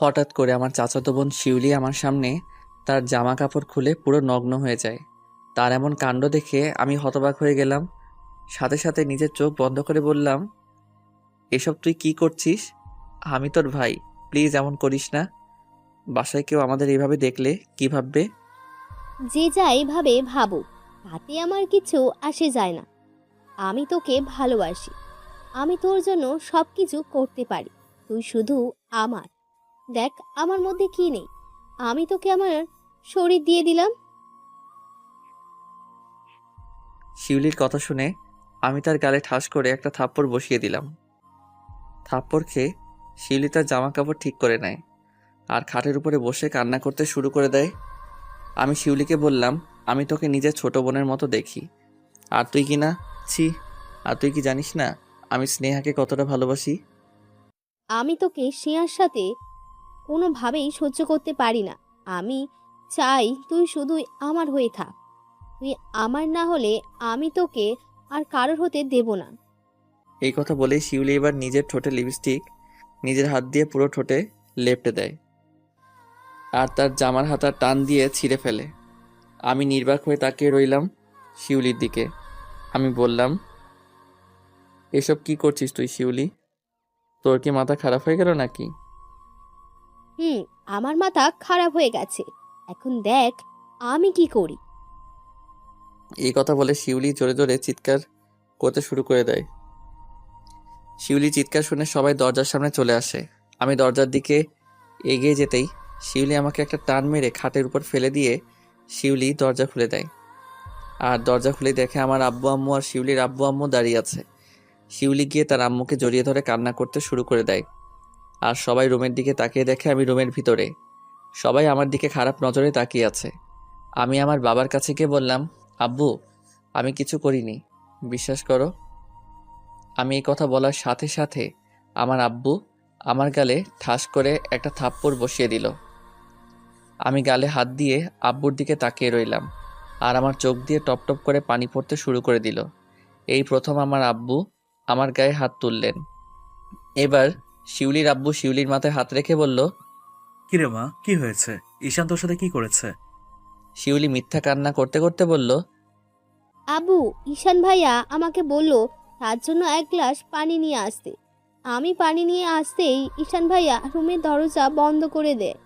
হঠাৎ করে আমার চাচাতো বোন শিউলি আমার সামনে তার জামা কাপড় খুলে পুরো নগ্ন হয়ে যায়। তার এমন কাণ্ড দেখে আমি হতবাক হয়ে গেলাম। সাথে সাথে নিজের চোখ বন্ধ করে বললাম, এসব তুই কি করছিস? আমি তোর ভাই, প্লিজ এমন করিস না। বাসায় কেউ আমাদের এইভাবে দেখলে কি ভাববে? যে যাই ভাবে ভাবুক, তাতে আমার কিছু আসে যায় না। আমি তোকে ভালোবাসি। আমি তোর জন্য সব কিছু করতে পারি। তুই শুধু আমার। দেখ আমার মধ্যে কি নেই। আমি তোকে আমার শরীর দিয়ে দিলাম। শিউলির কথা শুনে আমি তার গালে ঠাস করে একটা থাপ্পড় বসিয়ে দিলাম। থাপ্পড় খেয়ে শিউলি তার জামা কাপড় ঠিক করে নেয় আর খাটের উপরে বসে কান্না করতে শুরু করে দেয়। আমি শিউলিকে বললাম, আমি তোকে নিজের ছোট বোনের মতো দেখি। আর তুই কি না? ছি। আর তুই কি জানিস না আমি স্নেহাকে কতটা ভালোবাসি? আমি তোকে স্নেহার সাথে কোনোভাবেই সহ্য করতে পারি না। আমি চাই তুই শুধুই আমার হয়ে থাক। তুই আমার না হলে আমি তোকে আর কারোর হতে দেব না। এই কথা বলেই শিউলি এবার নিজের ঠোঁটে লিপস্টিক নিজের হাত দিয়ে পুরো ঠোঁটে লেপ্টে দেয় আর তার জামার হাতা টান দিয়ে ছিঁড়ে ফেলে। আমি নির্বাক হয়ে তাকিয়ে রইলাম শিউলির দিকে। আমি বললাম, এসব কি করছিস তুই শিউলি? তোর কি মাথা খারাপ হয়ে গেল নাকি? হুম, আমার মাথা খারাপ হয়ে গেছে। এখন দেখ আমি কি করি। এই কথা বলে শিউলি জোরে জোরে চিৎকার করতে শুরু করে দেয়। শিউলি চিৎকার শুনে সবাই দরজার সামনে চলে আসে। আমি দরজার দিকে এগিয়ে যেতেই শিউলি আমাকে একটা টান মেরে খাটের উপর ফেলে দিয়ে শিউলি দরজা খুলে দেয়। আর দরজা খুলে দেখে আমার আব্বু আম্মু আর শিউলির আব্বু আম্মু দাঁড়িয়ে আছে। শিউলি গিয়ে তার আম্মুকে জড়িয়ে ধরে কান্না করতে শুরু করে দেয়। আর সবাই রুমের দিকে তাকিয়ে দেখে আমি রুমের ভিতরে। সবাই আমার দিকে খারাপ নজরে তাকিয়ে আছে। আমি আমার বাবার কাছে গিয়ে বললাম, আব্বু, আমি কিছু করিনি, বিশ্বাস করো। আমি এই কথা বলার সাথে সাথে আমার আব্বু আমার গালে ঠাস করে একটা থাপ্পড় বসিয়ে দিল। আমি গালে হাত দিয়ে আব্বুর দিকে তাকিয়ে রইলাম আর আমার চোখ দিয়ে টপ টপ করে পানি পড়তে শুরু করে দিল। এই প্রথম আমার আব্বু আমার গায়ে হাত তুললেন। এবার শিউলির আব্বু শিউলির মাথায় হাত রেখে বলল, কিরে মা, কি হয়েছে? ঈশান তোর সাথে কি করেছে? শিউলি মিথ্যা কান্না করতে করতে বলল, আবু, ঈশান ভাইয়া আমাকে বলল তার জন্য এক গ্লাস পানি নিয়ে আসতে। আমি পানি নিয়ে আসতেই ঈশান ভাইয়া রুমের দরজা বন্ধ করে দেয়।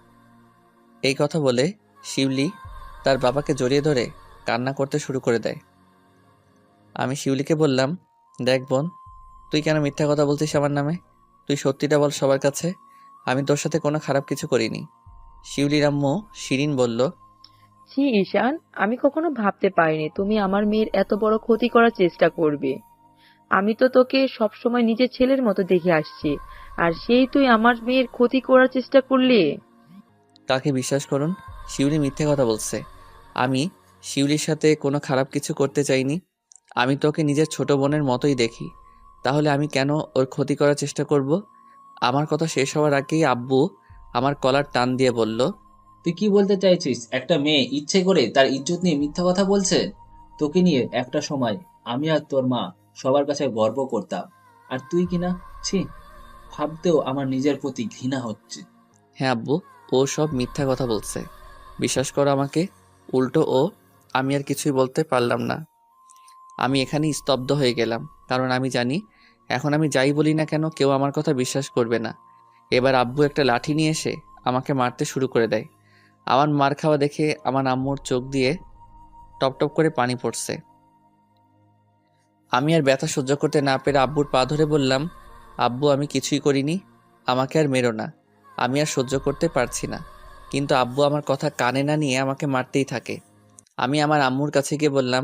এই কথা বলে শিউলি তার বাবাকে জড়িয়ে ধরে কান্না করতে শুরু করে দেয়। আমি শিউলিকে বললাম, দেখ বোন, তুই কেন মিথ্যা কথা বলছিস আমার নামে? তুই সত্যিটা বল সবার কাছে। আমি তোর সাথে কোনো খারাপ কিছু করিনি। শিউলির আম্মু শিরিন বলল, ছি ঈশান, আমি কখনো ভাবতে পারিনি তুমি আমার মেয়ের এত বড় ক্ষতি করার চেষ্টা করবে। আমি তো তোকে সবসময় নিজের ছেলের মতো দেখে আসছি, আর সেই তুই আমার মেয়ের ক্ষতি করার চেষ্টা করলি। তাকে বিশ্বাস করুন, শিউলি মিথ্যে কথা বলছে। আমি শিউলির সাথে কোনো খারাপ কিছু করতে চাইনি। আমি তোকে নিজের ছোট বোনের মতোই দেখি। তাহলে আমি কেন ওর ক্ষতি করার চেষ্টা করব? আমার কথা শেষ হওয়ার আগেই আব্বু আমার কলার টান দিয়ে বলল, তুই কি বলতে চাইছিস? একটা মেয়ে ইচ্ছে করে তার ইজ্জত নিয়ে মিথ্যা কথা বলছে? তোকে নিয়ে একটা সময় আমি আর তোর মা সবার কাছে গর্ব করতাম, আর তুই কিনা? ছি, ভাবতেও আমার নিজের প্রতি ঘৃণা হচ্ছে। হ্যাঁ আব্বু, ও সব মিথ্যা কথা বলছে, বিশ্বাস করো আমাকে। উল্টো ও। আমি আর কিছুই বলতে পারলাম না। আমি এখানেই স্তব্ধ হয়ে গেলাম, কারণ আমি জানি এখন আমি যাই বলি না কেন কেউ আমার কথা বিশ্বাস করবে না। এবার আব্বু একটা লাঠি নিয়ে এসে আমাকে মারতে শুরু করে দেয়। আমার মার খাওয়া দেখে আমার আম্মুর চোখ দিয়ে টপ টপ করে পানি পড়ছে। আমি আর ব্যথা সহ্য করতে না পেরে আব্বুর পা ধরে বললাম, আব্বু, আমি কিছুই করিনি, আমাকে আর মেরো না, আমি আর সহ্য করতে পারছি না। কিন্তু আব্বু আমার কথা কানে না নিয়ে আমাকে মারতেই থাকে। আমি আমার আম্মুর কাছে গিয়ে বললাম,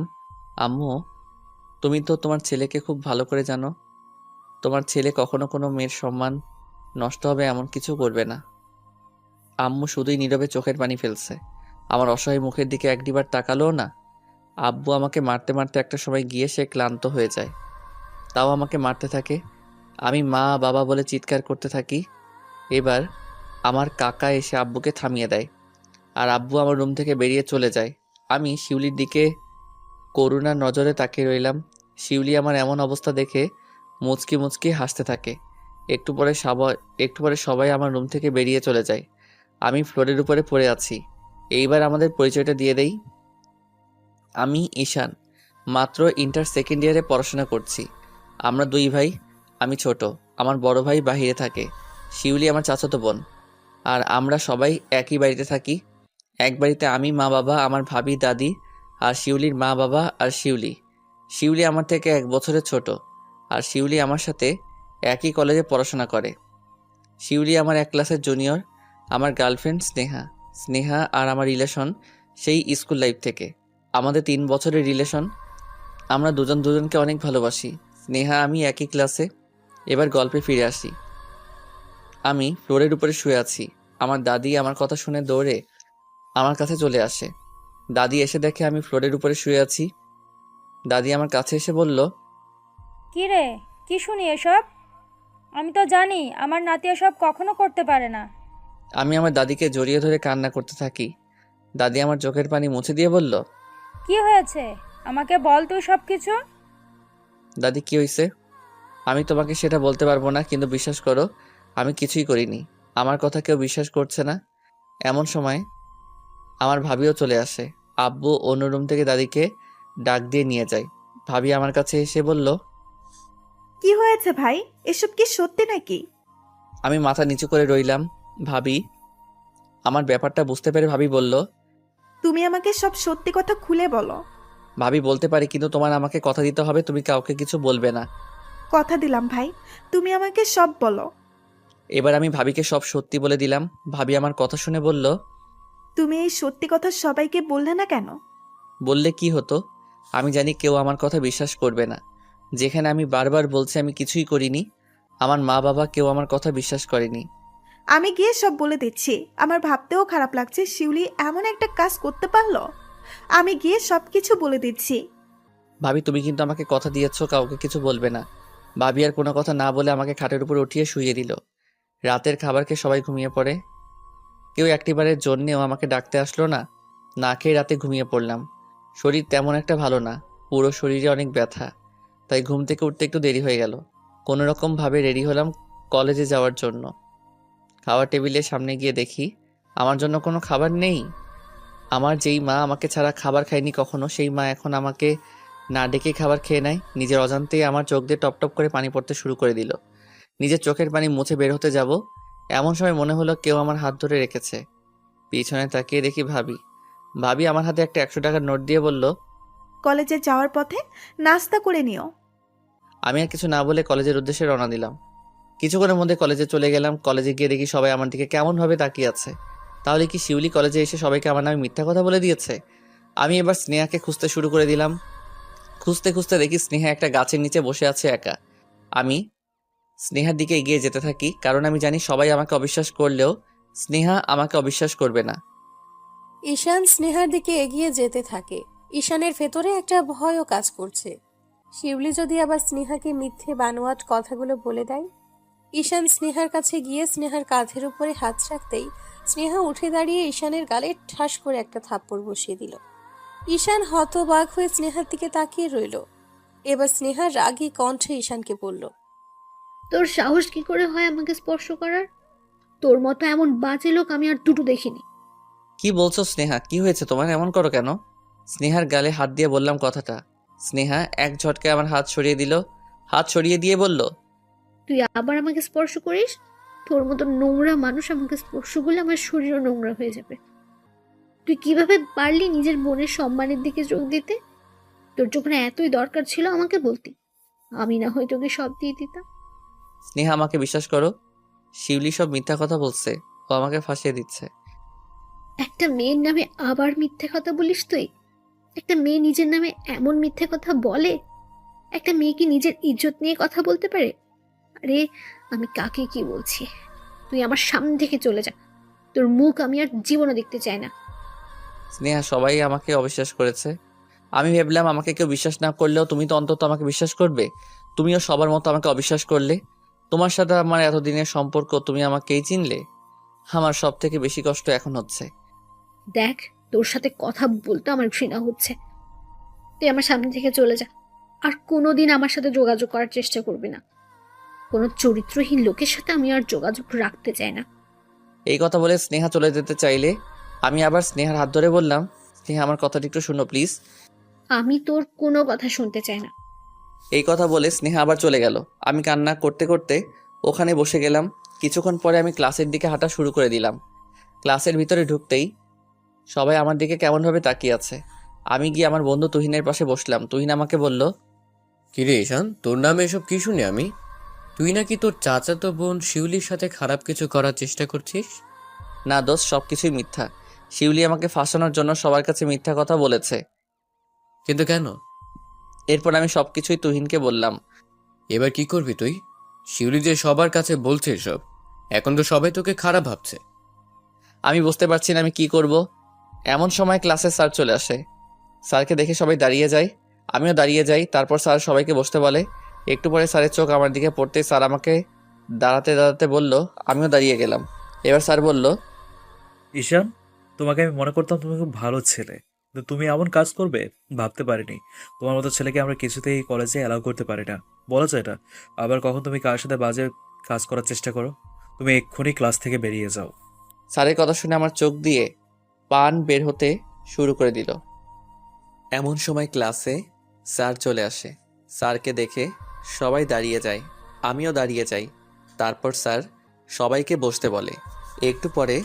আম্মু, তুমি তো তোমার ছেলেকে খুব ভালো করে জানো। তোমার ছেলে কখনো কোনো মেয়ের সম্মান নষ্ট হবে এমন কিছু করবে না। আম্মু শুধুই নীরবে চোখের পানি ফেলছে, আমার অসহায় মুখের দিকে একটিবার তাকালোও না। আব্বু আমাকে মারতে মারতে একটা সময় গিয়ে সে ক্লান্ত হয়ে যায়, তাও আমাকে মারতে থাকে। আমি মা বাবা বলে চিৎকার করতে থাকি। এবার আমার কাকা এসে আব্বুকে থামিয়ে দেয় আর আব্বু আমার রুম থেকে বেরিয়ে চলে যায়। আমি শিউলির দিকে করুণার নজরে তাকিয়ে রইলাম। শিউলি আমার এমন অবস্থা দেখে মুচকি মুচকি হাসতে থাকে। একটু পরে সবাই আমার রুম থেকে বেরিয়ে চলে যায়। আমি ফ্লোরের উপরে পড়ে আছি। এইবার আমাদের পরিচয়টা দিয়ে দেই। আমি ঈশান, মাত্র ইন্টার সেকেন্ড ইয়ারে পড়াশোনা করছি। আমরা দুই ভাই। আমি ছোট, আমার বড় ভাই বাইরে থাকে। শিউলি আমার চাচাতো বোন। আর আমরা সবাই একই বাড়িতে থাকি। এক বাড়িতে আমি, মা বাবা, আমার ভাবি, দাদি আর শিউলির মা বাবা আর শিউলি। শিউলি আমার থেকে 1 বছরের ছোট। আর শিউলি আমার সাথে একই কলেজে পড়াশোনা করে। শিউলি আমার 1 ক্লাসের জুনিয়র। আমার গার্লফ্রেন্ড স্নেহা। স্নেহা আর আমার রিলেশন সেই স্কুল লাইফ থেকে। আমাদের 3 বছরের রিলেশন। আমরা দুজন দুজনকে অনেক ভালোবাসি। স্নেহা আমি একই ক্লাসে। এবার গল্পে ফিরে আসি। আমি ফ্লোরের উপরে শুয়ে আছি। আমার দাদি আমার কথা শুনে দৌড়ে আমার কাছে চলে আসে। দাদি এসে দেখে আমি ফ্লোরের উপরে শুয়ে আছি। দাদি আমার কাছে এসে বলল, কি রে, কি শুনি এসব? আমি তো জানি আমার নাতি এসব কখনো করতে পারে না। আমি আমার দাদিকে জড়িয়ে ধরে কান্না করতে থাকি। দাদি আমার চোখের পানি মুছে দিয়ে বলল, কি হয়েছে আমাকে বল তুই সব কিছু। দাদি কি হয়েছে? আমি তোমাকে সেটা বলতে পারবো না, কিন্তু বিশ্বাস করো আমি কিছুই করিনি। আমার কথা কেউ বিশ্বাস করছে না। এমন সময় আমার ভাবিও চলে আসে। আব্বু অন্য রুম থেকে দাদিকে ডাক দিয়ে নিয়ে যায়। ভাবি আমার কাছে এসে বলল, কি হয়েছে ভাই? এসব কি সত্যি নাকি? আমি মাথা নিচু করে রইলাম। ভাবি আমার ব্যাপারটা বুঝতে পেরে ভাবি বলল, তুমি আমাকে সব সত্যি কথা খুলে বলো। ভাবি বলতে পারি, কিন্তু তোমার আমাকে কথা দিতে হবে, তুমি কাউকে কিছু বলবে না। কথা দিলাম ভাই, তুমি আমাকে সব বলো। এবার আমি ভাবিকে সব সত্যি বলে দিলাম। ভাবি আমার কথা শুনে বলল, তুমি এই সত্যি কথা সবাইকে বললে না কেন? বললে কি হতো? আমি জানি কেউ আমার কথা বিশ্বাস করবে না। যেখানে আমি বারবার বলছি আমি কিছুই করিনি, আমার মা বাবা কেউ আমার কথা বিশ্বাস করেনি। আমি গিয়ে সব বলে দিচ্ছি। আমার ভাবতেও খারাপ লাগছে শিউলি এমন একটা কাজ করতে পারলো। আমি গিয়ে সব কিছু বলে দিচ্ছি। ভাবি তুমি কিন্তু আমাকে কথা দিয়েছো কাউকে কিছু বলবে না। ভাবি আর কোনো কথা না বলে আমাকে খাটের উপর উঠিয়ে শুইয়ে দিল। রাতের খাবার খেয়ে সবাই ঘুমিয়ে পড়ে। কেউ একটিবারের জন্যেও আমাকে ডাকতে আসলো না। না খেয়ে রাতে ঘুমিয়ে পড়লাম। শরীর তেমন একটা ভালো না, পুরো শরীরে অনেক ব্যথা। তাই ঘুম থেকে উঠতে একটু দেরি হয়ে গেল। কোনোরকমভাবে রেডি হলাম কলেজে যাওয়ার জন্য। খাওয়ার টেবিলের সামনে গিয়ে দেখি আমার জন্য কোনো খাবার নেই। আমার যেই মা আমাকে ছাড়া খাবার খায়নি কখনো, সেই মা এখন আমাকে না ডেকে খাবার খেয়ে নেয়। নিজের অজান্তেই আমার চোখ দিয়ে টপ টপ করে পানি পড়তে শুরু করে দিল। নিজের চোখের পানি মুছে বের হতে যাব, এমন সময় মনে হলো কেউ আমার হাত ধরে রেখেছে। পিছনে তাকিয়ে দেখি ভাবি। ভাবি আমার হাতে একটা 100 টাকার নোট দিয়ে বলল, কলেজে যাওয়ার পথে নাস্তা করে নিও। আমি আর কিছু না বলে কলেজের উদ্দেশ্যে রওনা দিলাম। কিছুক্ষণের মধ্যে কলেজে চলে গেলাম। কলেজে গিয়ে দেখি সবাই আমার দিকে কেমনভাবে তাকিয়ে আছে। তাহলে কি শিউলি কলেজে এসে সবাইকে আমার নামে মিথ্যা কথা বলে দিয়েছে? আমি এবার স্নেহাকে খুঁজতে শুরু করে দিলাম। খুঁজতে খুঁজতে দেখি স্নেহা একটা গাছের নিচে বসে আছে একা। আমি স্নেহার দিকে এগিয়ে যেতে থাকি, কারণ আমি জানি সবাই আমাকে অবিশ্বাস করলেও স্নেহা আমাকে অবিশ্বাস করবে না। ঈশান স্নেহার দিকে এগিয়ে যেতে থাকে। ঈশানের ভেতরে একটা ভয়ও কাজ করছে। শিউলি যদি আবার স্নেহাকে মিথ্যে বানোয়াট কথাগুলো বলে দেয়। ঈশান স্নেহার কাছে গিয়ে স্নেহার কাঁধের উপরে হাত রাখতেই স্নেহা উঠে দাঁড়িয়ে ঈশানের গালে ঠাস করে একটা থাপ্পড় বসিয়ে দিল। ঈশান হতবাক হয়ে স্নেহার দিকে তাকিয়ে রইল। এবার স্নেহা রাগী কণ্ঠে ঈশানকে বলল, তোর সাহস কি করে হয় আমাকে স্পর্শ করার? তোর মতো এমন বাজে লোক আমি আর দুটো দেখিনি। কি বলছো স্নেহা? কি হয়েছে তোমার? এমন করো কেন? স্নেহার গালে হাত দিয়ে বললাম কথাটা। স্নেহা এক ঝটকায় আমার হাত সরিয়ে দিল। হাত সরিয়ে দিয়ে বলল, তুই আবার আমাকে স্পর্শ করিস? তোর মতো নোংরা মানুষ আমাকে স্পর্শ করলে আমার শরীরও নোংরা হয়ে যাবে। তুই কিভাবে পারলি নিজের বোনের সম্মানের দিকে যোগ দিতে? তোর যখন এতই দরকার ছিল আমাকে বলতি, আমি না হয় তোকে সব দিয়ে দিতাম। স্নেহা আমাকে বিশ্বাস করো, শিউলি সব মিথ্যা কথা বলছে। ও আমাকে ফাঁসিয়ে দিচ্ছে। একটা মেয়ের নামে আবার মিথ্যে কথা বলিস তুই? একটা মেয়ে নিজের নামে এমন মিথ্যে কথা বলে? একটা মেয়ে কি নিজের ইজ্জত নিয়ে কথা বলতে পারে? আরে আমি কাকে কি বলছি? তুই আমার সামনে থেকে চলে যা। তোর মুখ আমি আর জীবনে দেখতে চাই না। স্নেহা সবাই আমাকে অবিশ্বাস করেছে। আমি ভেবলাম আমাকে কেউ বিশ্বাস না করলেও তুমি তো অন্তত আমাকে বিশ্বাস করবে। তুমিও সবার মতো আমাকে অবিশ্বাস করলে। তোমার সাথে আমার এতদিনের সম্পর্ক, তুমি আমাকেই চিনলে। আমার সব থেকে বেশি কষ্ট এখন হচ্ছে। দেখ, তোর সাথে কথা বলতে আমার ঘৃণা হচ্ছে। তুই আমার সামনে থেকে চলে যা। আর কোনোদিন আমার সাথে যোগাযোগ করার চেষ্টা করবি না। কোনো চরিত্রহীন লোকের সাথে আমি আর যোগাযোগ রাখতে চাই না। এই কথা বলে স্নেহা চলে যেতে চাইলে আমি আবার স্নেহার হাত ধরে বললাম, স্নেহা আমার কথাটা একটু শুনো প্লিজ। আমি তোর কোনো কথা শুনতে চাই না। এই কথা বলে স্নেহা আবার চলে গেল। আমি কান্না করতে করতে ওখানে বসে গেলাম। কিছুক্ষণ পরে আমি ক্লাসের দিকে হাঁটা শুরু করে দিলাম। ক্লাসের ভিতরে ঢুকতেই সবাই আমার দিকে কেমনভাবে তাকিয়ে আছে। আমি গিয়ে আমার বন্ধু তুহিনের পাশে বসলাম। তুহিন আমাকে বলল, কিরে ঈশান, তোর নামে এসব কি শুনি আমি? তুই নাকি তোর চাচাতো বোন শিউলির সাথে খারাপ কিছু করার চেষ্টা করছিস? না দোস্ত, সব কিছুই মিথ্যা। শিউলি আমাকে ফাঁসানোর জন্য সবার কাছে মিথ্যা কথা বলেছে। কিন্তু কেন? এরপর আমি সবকিছুই তুহিনকে বললাম। এবার কি করবি তুই? শিউলি যে সবার কাছে বলছে এসব, এখন তো সবাই তোকে খারাপ ভাবছে। আমি বুঝতে পারছি না আমি কি করব। এমন সময় ক্লাসে স্যার চলে আসে। স্যারকে দেখে সবাই দাঁড়িয়ে যায়, আমিও দাঁড়িয়ে যাই। তারপর স্যার সবাইকে বসতে বলে। একটু পরে স্যারের চোখ আমার দিকে পড়তেই স্যার আমাকে দাঁড়াতে দাঁড়াতে বলল, আমিও দাঁড়িয়ে গেলাম। এবার স্যার বলল, ঈশান, তোমাকে আমি মনে করতাম তুমি খুব ভালো ছেলে, কিন্তু তুমি এমন কাজ করবে ভাবতে পারিনি। তোমার মতো ছেলেকে আমরা কিছুতেই কলেজে অ্যালাউ করতে পারি না, বলা যায় না। আবার কখন তুমি কার সাথে বাজে কাজ করার চেষ্টা করো, তুমি এক্ষুনি ক্লাস থেকে বেরিয়ে যাও। স্যারের কথা শুনে আমার চোখ দিয়ে পান বের হতে শুরু করে দিল। এমন সময় ক্লাসে স্যার চলে আসে। স্যারকে দেখে সবাই দাঁড়িয়ে যায়, আমিও দাঁড়িয়ে যাই। তারপর স্যার সবাইকে বসতে বলে। একটু পরে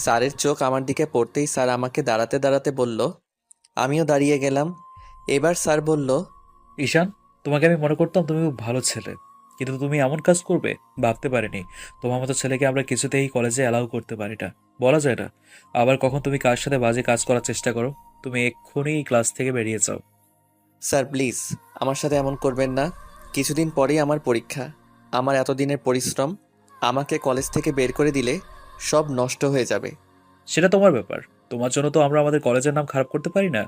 স্যারের চোখ আমার দিকে পড়তেই স্যার আমাকে দাঁড়াতে দাঁড়াতে বলল, আমিও দাঁড়িয়ে গেলাম। এবার স্যার বলল, ঈশান, তোমাকে আমি মনে করতাম তুমি খুব ভালো ছেলে, কিন্তু তুমি এমন কাজ করবে ভাবতে পারিনি। তোমার মতো ছেলেকে আমরা কিছুতেই কলেজে অ্যালাউ করতে পারি না, বলা যায় না। আবার কখন তুমি কার সাথে বাজে কাজ করার চেষ্টা করো, তুমি এক্ষুনি ক্লাস থেকে বেরিয়ে যাও। স্যার প্লিজ আমার সাথে এমন করবেন না। কিছুদিন পরেই আমার পরীক্ষা। আমার এতদিনের পরিশ্রম আমাকে কলেজ থেকে বের করে দিলে সব নষ্ট হয়ে যাবে। সেটা তোমার ব্যাপার, তোমার জন্য তো আমরা আমাদের কলেজের নাম খারাপ করতে পারি না।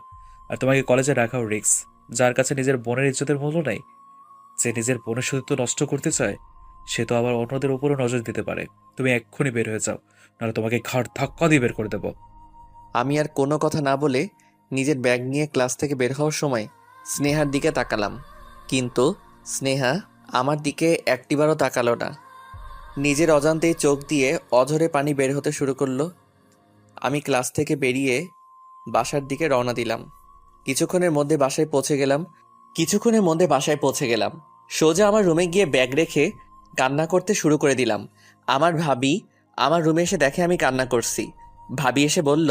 আর তোমাকে কলেজে রাখাও রিস্ক। যার কাছে নিজের বোনের ইজ্জতের মূল্য নাই, যে নিজের বোনের সতীত্ব নষ্ট করতে চায়, সে তো আবার অন্যদের উপরও নজর দিতে পারে। তুমি এক্ষুনি বের হয়ে যাও, নাহলে তোমাকে ঘাড় ধাক্কা দিয়ে বের করে দেবো। আমি আর কোনো কথা না বলে নিজের ব্যাগ নিয়ে ক্লাস থেকে বের হওয়ার সময় স্নেহার দিকে তাকালাম, কিন্তু স্নেহা আমার দিকে একটিবারও তাকালো না। নিজের অজান্তেই চোখ দিয়ে অঝরে পানি বের হতে শুরু করলো। আমি ক্লাস থেকে বেরিয়ে বাসার দিকে রওনা দিলাম। কিছুক্ষণের মধ্যে বাসায় পৌঁছে গেলাম। সোজা আমার রুমে গিয়ে ব্যাগ রেখে কান্না করতে শুরু করে দিলাম। আমার ভাবি আমার রুমে এসে দেখে আমি কান্না করছি। ভাবি এসে বলল,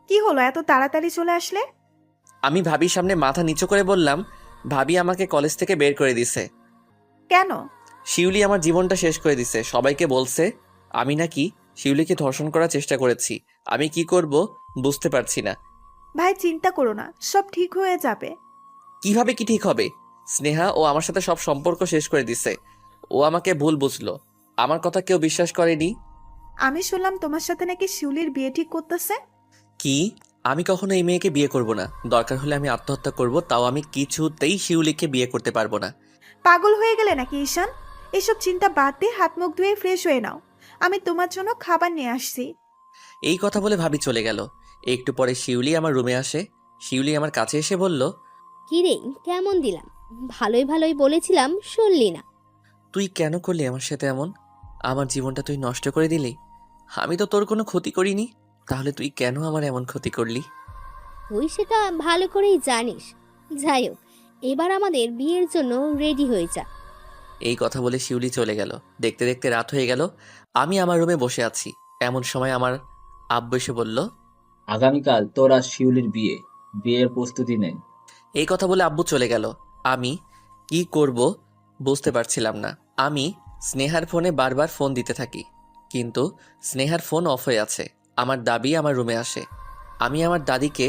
কি হলো, এত তাড়াতাড়ি চলে আসলে? আমি ভাবির সামনে মাথা নিচু করে বললাম, ভাবি আমাকে কলেজ থেকে বের করে দিছে। কেন? শিউলি আমার জীবনটা শেষ করে দিছে। সবাইকে বলছে আমি নাকি শিউলিকে ধর্ষণ করার চেষ্টা করেছি। আমি কি করব বুঝতে পারছি না। ভাই চিন্তা করো না, সব ঠিক হয়ে যাবে। কিভাবে কি ঠিক হবে? স্নেহা ও আমার সাথে সব সম্পর্ক শেষ করে দিছে। ও আমাকে ভুল বুঝলো, আমার কথা কেউ বিশ্বাস করেনি। আমি শুনলাম তোমার সাথে নাকি শিউলির বিয়ে ঠিক করতেছে। কি? আমি কখনো এই মেয়েকে বিয়ে করব না। দরকার হলে আমি আত্মহত্যা করব, তাও আমি কিছুতেই শিউলিকে বিয়ে করতে পারবো না। পাগল হয়ে গেলে নাকি ঈশান? এসব চিন্তা বাদ দিয়ে হাত মুখ ধুয়ে ফ্রেশ হয়ে নাও, আমি তোমার জন্য খাবার নিয়ে আসছি। এই কথা বলে ভাবি চলে গেল। একটু পরে শিউলি আমার রুমে আসে। শিউলি আমার কাছে এসে বলল, কিরে কেমন দিলাম? ভালোই ভালোই বলেছিলাম, শুনলি না। তুই কেন করলি আমার সাথে এমন? আমার জীবনটা তুই নষ্ট করে দিলি। আমি তো তোর কোনো ক্ষতি করিনি, তাহলে তুই কেন আমার এমন ক্ষতি করলি? তুই সেটা ভালো করেই জানিস। যাই হোক, এবার আমাদের বিয়ের জন্য রেডি হয়ে যা। এই কথা বলে শিউলি চলে গেল। দেখতে দেখতে রাত হয়ে গেল। আমি আমার রুমে বসে আছি। এমন সময় আমার আব্বু এসে বলল, আগামীকাল তোর আর শিউলির বিয়ের প্রস্তুতি নেন। এই কথা বলে আব্বু চলে গেল। আমি কি করব বুঝতে পারছিলাম না। আমি স্নেহার ফোনে বারবার ফোন দিতে থাকি, কিন্তু স্নেহার ফোন অফ হয়ে আছে। আমার দাবি আমার রুমে আসে। আমি আমার দাদিকে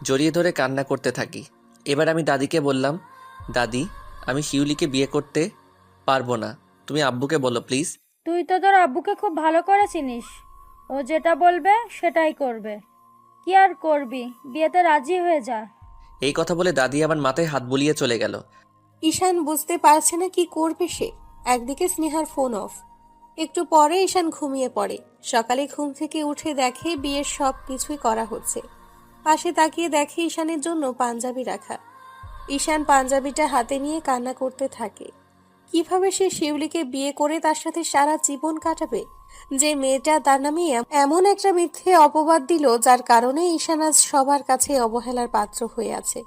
জড়িয়ে ধরে কান্না করতে থাকি। এবার আমি দাদিকে বললাম, দাদি আমি শিউলিকে বিয়ে করতে পারবো না, তুমি আব্বুকে বলো প্লিজ। তুই তো তোর আব্বুকে খুব ভালো করে চিনিস, ও যেটা বলবে সেটাই করবে। কি আর করবি, বিয়েতে রাজি হয়ে যা। এই কথা বলে দাদি আমার মাথায় হাত বুলিয়ে চলে গেল। ঈশান বুঝতে পারছে না কি করবে সে। একদিকে স্নেহার ফোন অফ। একটু পরে ঈশান ঘুমিয়ে পড়ে। সকালে ঘুম থেকে উঠে দেখে বিয়ের সব কিছুই করা হচ্ছে। পাশে তাকিয়ে দেখে ঈশানের জন্য পাঞ্জাবি রাখা। ঈশান পাঞ্জাবিটা হাতে নিয়ে কান্না করতে থাকে। কিভাবে সে শিউলিকে বিয়ে করে তার সাথে সারা জীবন কাটাবে, যে মেয়েটা তার নামে এমন একটা মিথ্যে অপবাদ দিল যার কারণে ঈশান আজ সবার কাছে অবহেলার পাত্র হয়ে আছে।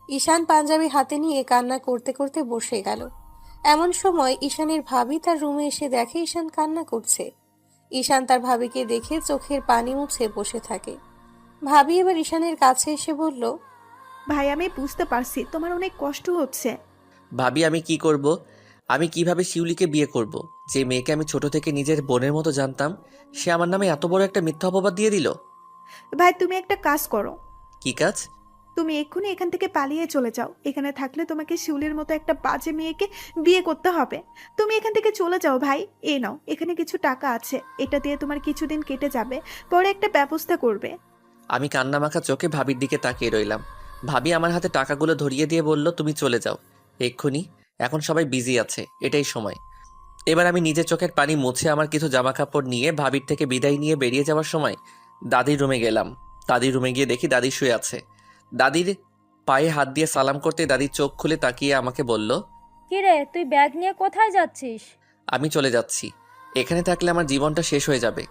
ঈশান পাঞ্জাবি হাতে নিয়ে কান্না করতে করতে বসে গেল। এমন সময় ঈশানের ভাবি তার রুমে এসে দেখে ঈশান কান্না করছে। ঈশান তার ভাবিকে দেখে চোখের পানি মুছে বসে থাকে। ভাবি এবার ঈশানের কাছে এসে বলল, ভাই আমি বুঝতে পারছি তোমার অনেক কষ্ট হচ্ছে। ভাবি আমি কি করব? আমি কিভাবে শিউলিকে বিয়ে করব? যে মেয়েকে আমি ছোট থেকে নিজের বোনের মতো জানতাম, সে আমার নামে এত বড় একটা মিথ্যা অপবাদ দিয়ে দিল। ভাই তুমি একটা কাজ করো, কি কাজ? তুমি এক্ষুনি এখান থেকে পালিয়ে চলে যাও। এখানে থাকলে তোমাকে শিউলির মতো একটা বাজে মেয়েকে বিয়ে করতে হবে। তুমি এখান থেকে চলে যাও ভাই। এই নাও, এখানে কিছু টাকা আছে, এটা দিয়ে তোমার কিছুদিন কেটে যাবে, পরে একটা ব্যবস্থা করবে। আমি কান্নামাখা চোখে ভাবির দিকে তাকিয়ে রইলাম। ভাবি আমার হাতে টাকাগুলো ধরিয়ে দিয়ে বলল, তুমি চলে যাও এক্ষুনি, এখন সবাই বিজি আছে, এটাই সময়। এবার আমি নিজের চোখের পানি মুছে আমার কিছু জামা কাপড় নিয়ে ভাবির থেকে বিদায় নিয়ে বেরিয়ে যাওয়ার সময় দাদির রুমে গেলাম। দাদির রুমে গিয়ে দেখি দাদি শুয়ে আছে। দাদির পায়ে হাত দিয়ে সালাম করতে দাদির চোখ খুলে তাকিয়ে আমাকে বলল, কিরে তুই ব্যাগ নিয়ে কোথায় যাচ্ছিস? আমি চলে যাচ্ছি, এখানে থাকলে আমার জীবনটা শেষ হয়ে যাবে,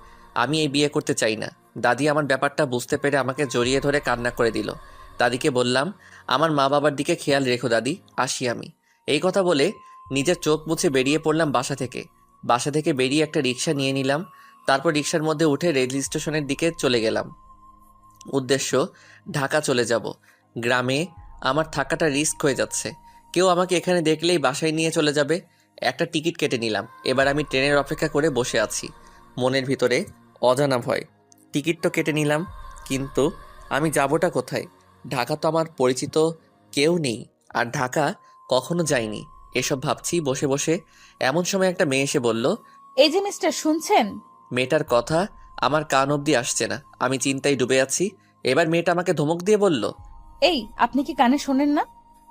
আমি এই বিয়ে করতে চাই না। দাদি আমার ব্যাপারটা বুঝতে পেরে আমাকে জড়িয়ে ধরে কান্না করে দিল। দাদিকে বললাম, আমার মা বাবার দিকে খেয়াল রেখো দাদি, আসি আমি। এই কথা বলে নিজের চোখ মুছে বেরিয়ে পড়লাম বাসা থেকে। বাসা থেকে বেরিয়ে একটা রিক্সা নিয়ে নিলাম। তারপর রিক্সার মধ্যে উঠে রেল স্টেশনের দিকে চলে গেলাম। উদ্দেশ্য ঢাকা চলে যাব। গ্রামে আমার থাকাটা রিস্ক হয়ে যাচ্ছে, কেউ আমাকে এখানে দেখলেই বাসায় নিয়ে চলে যাবে। একটা টিকিট কেটে নিলাম। এবার আমি ট্রেনের অপেক্ষা করে বসে আছি, মনের ভিতরে অজানা ভয়। টিকিট তো কেটে নিলাম, কিন্তু আমি যাবোটা কোথায়? ঢাকা তো আমার পরিচিত কেউ নেই, আর ঢাকা কখনো যাইনি। এসব ভাবছি বসে বসে। এমন সময় একটা মেয়ে এসে বলল, এই যে মিস্টার শুনছেন? মেয়েটার কথা আমার কান অবধি আসছে না, আমি চিন্তায় ডুবে আছি। এবার মেয়েটা আমাকে ধমক দিয়ে বলল, এই আপনি কি কানে শোনেন না?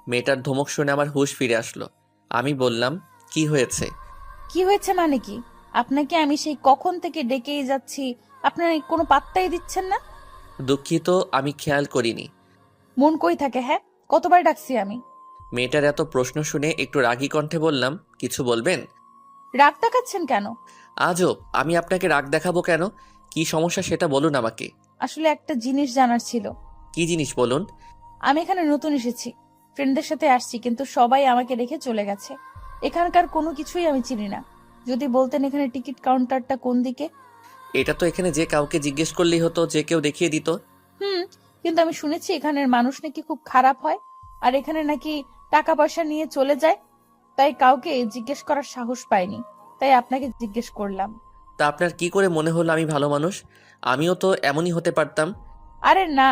মেয়েটার ধমক শুনে আমার হুঁশ ফিরে আসলো। আমি বললাম, কি হয়েছে? কি হয়েছে মানে কি? আপনাকে আমি সেই কখন থেকে ডেকেই যাচ্ছি, আপনার কোনো পাত্তাই দিচ্ছেন না। দুঃখিত, আমি খেয়াল করিনি। মন কই থাকে? হ্যাঁ, কতবার ডাকছি আমি। মেয়েটার এত প্রশ্ন শুনে একটু রাগী কণ্ঠে বললাম, কিছু বলবেন? রাগ দেখাচ্ছেন কেন? আজব, আমি আপনাকে রাগ দেখাবো কেন? কি সমস্যা সেটা বলুন আমাকে। আসলে একটা জিনিস জানার ছিল। কি জিনিস বলুন? আমি এখানে নতুন এসেছি, ফ্রেন্ডদের সাথে আসছি, কিন্তু সবাই আমাকে রেখে চলে গেছে। এখানকার কোনো কিছুই আমি চিনি না। যদি বলতেন এখানে টিকিট কাউন্টারটা কোন দিকে। এটা তো এখানে যে কাউকে জিজ্ঞেস করলেই হতো, যে কেউ দেখিয়ে দিত। কিন্তু আমি শুনেছি এখানের মানুষ নাকি খুব খারাপ হয়, আর এখানে নাকি টাকা পয়সা নিয়ে চলে যায়। তাই কাউকে জিজ্ঞেস করার সাহস পাইনি, তাই আপনাকে জিজ্ঞেস করলাম। তা আপনার কি করে মনে হলো আমি ভালো মানুষ? আমিও তো এমনই হতে পারতাম। আরে না,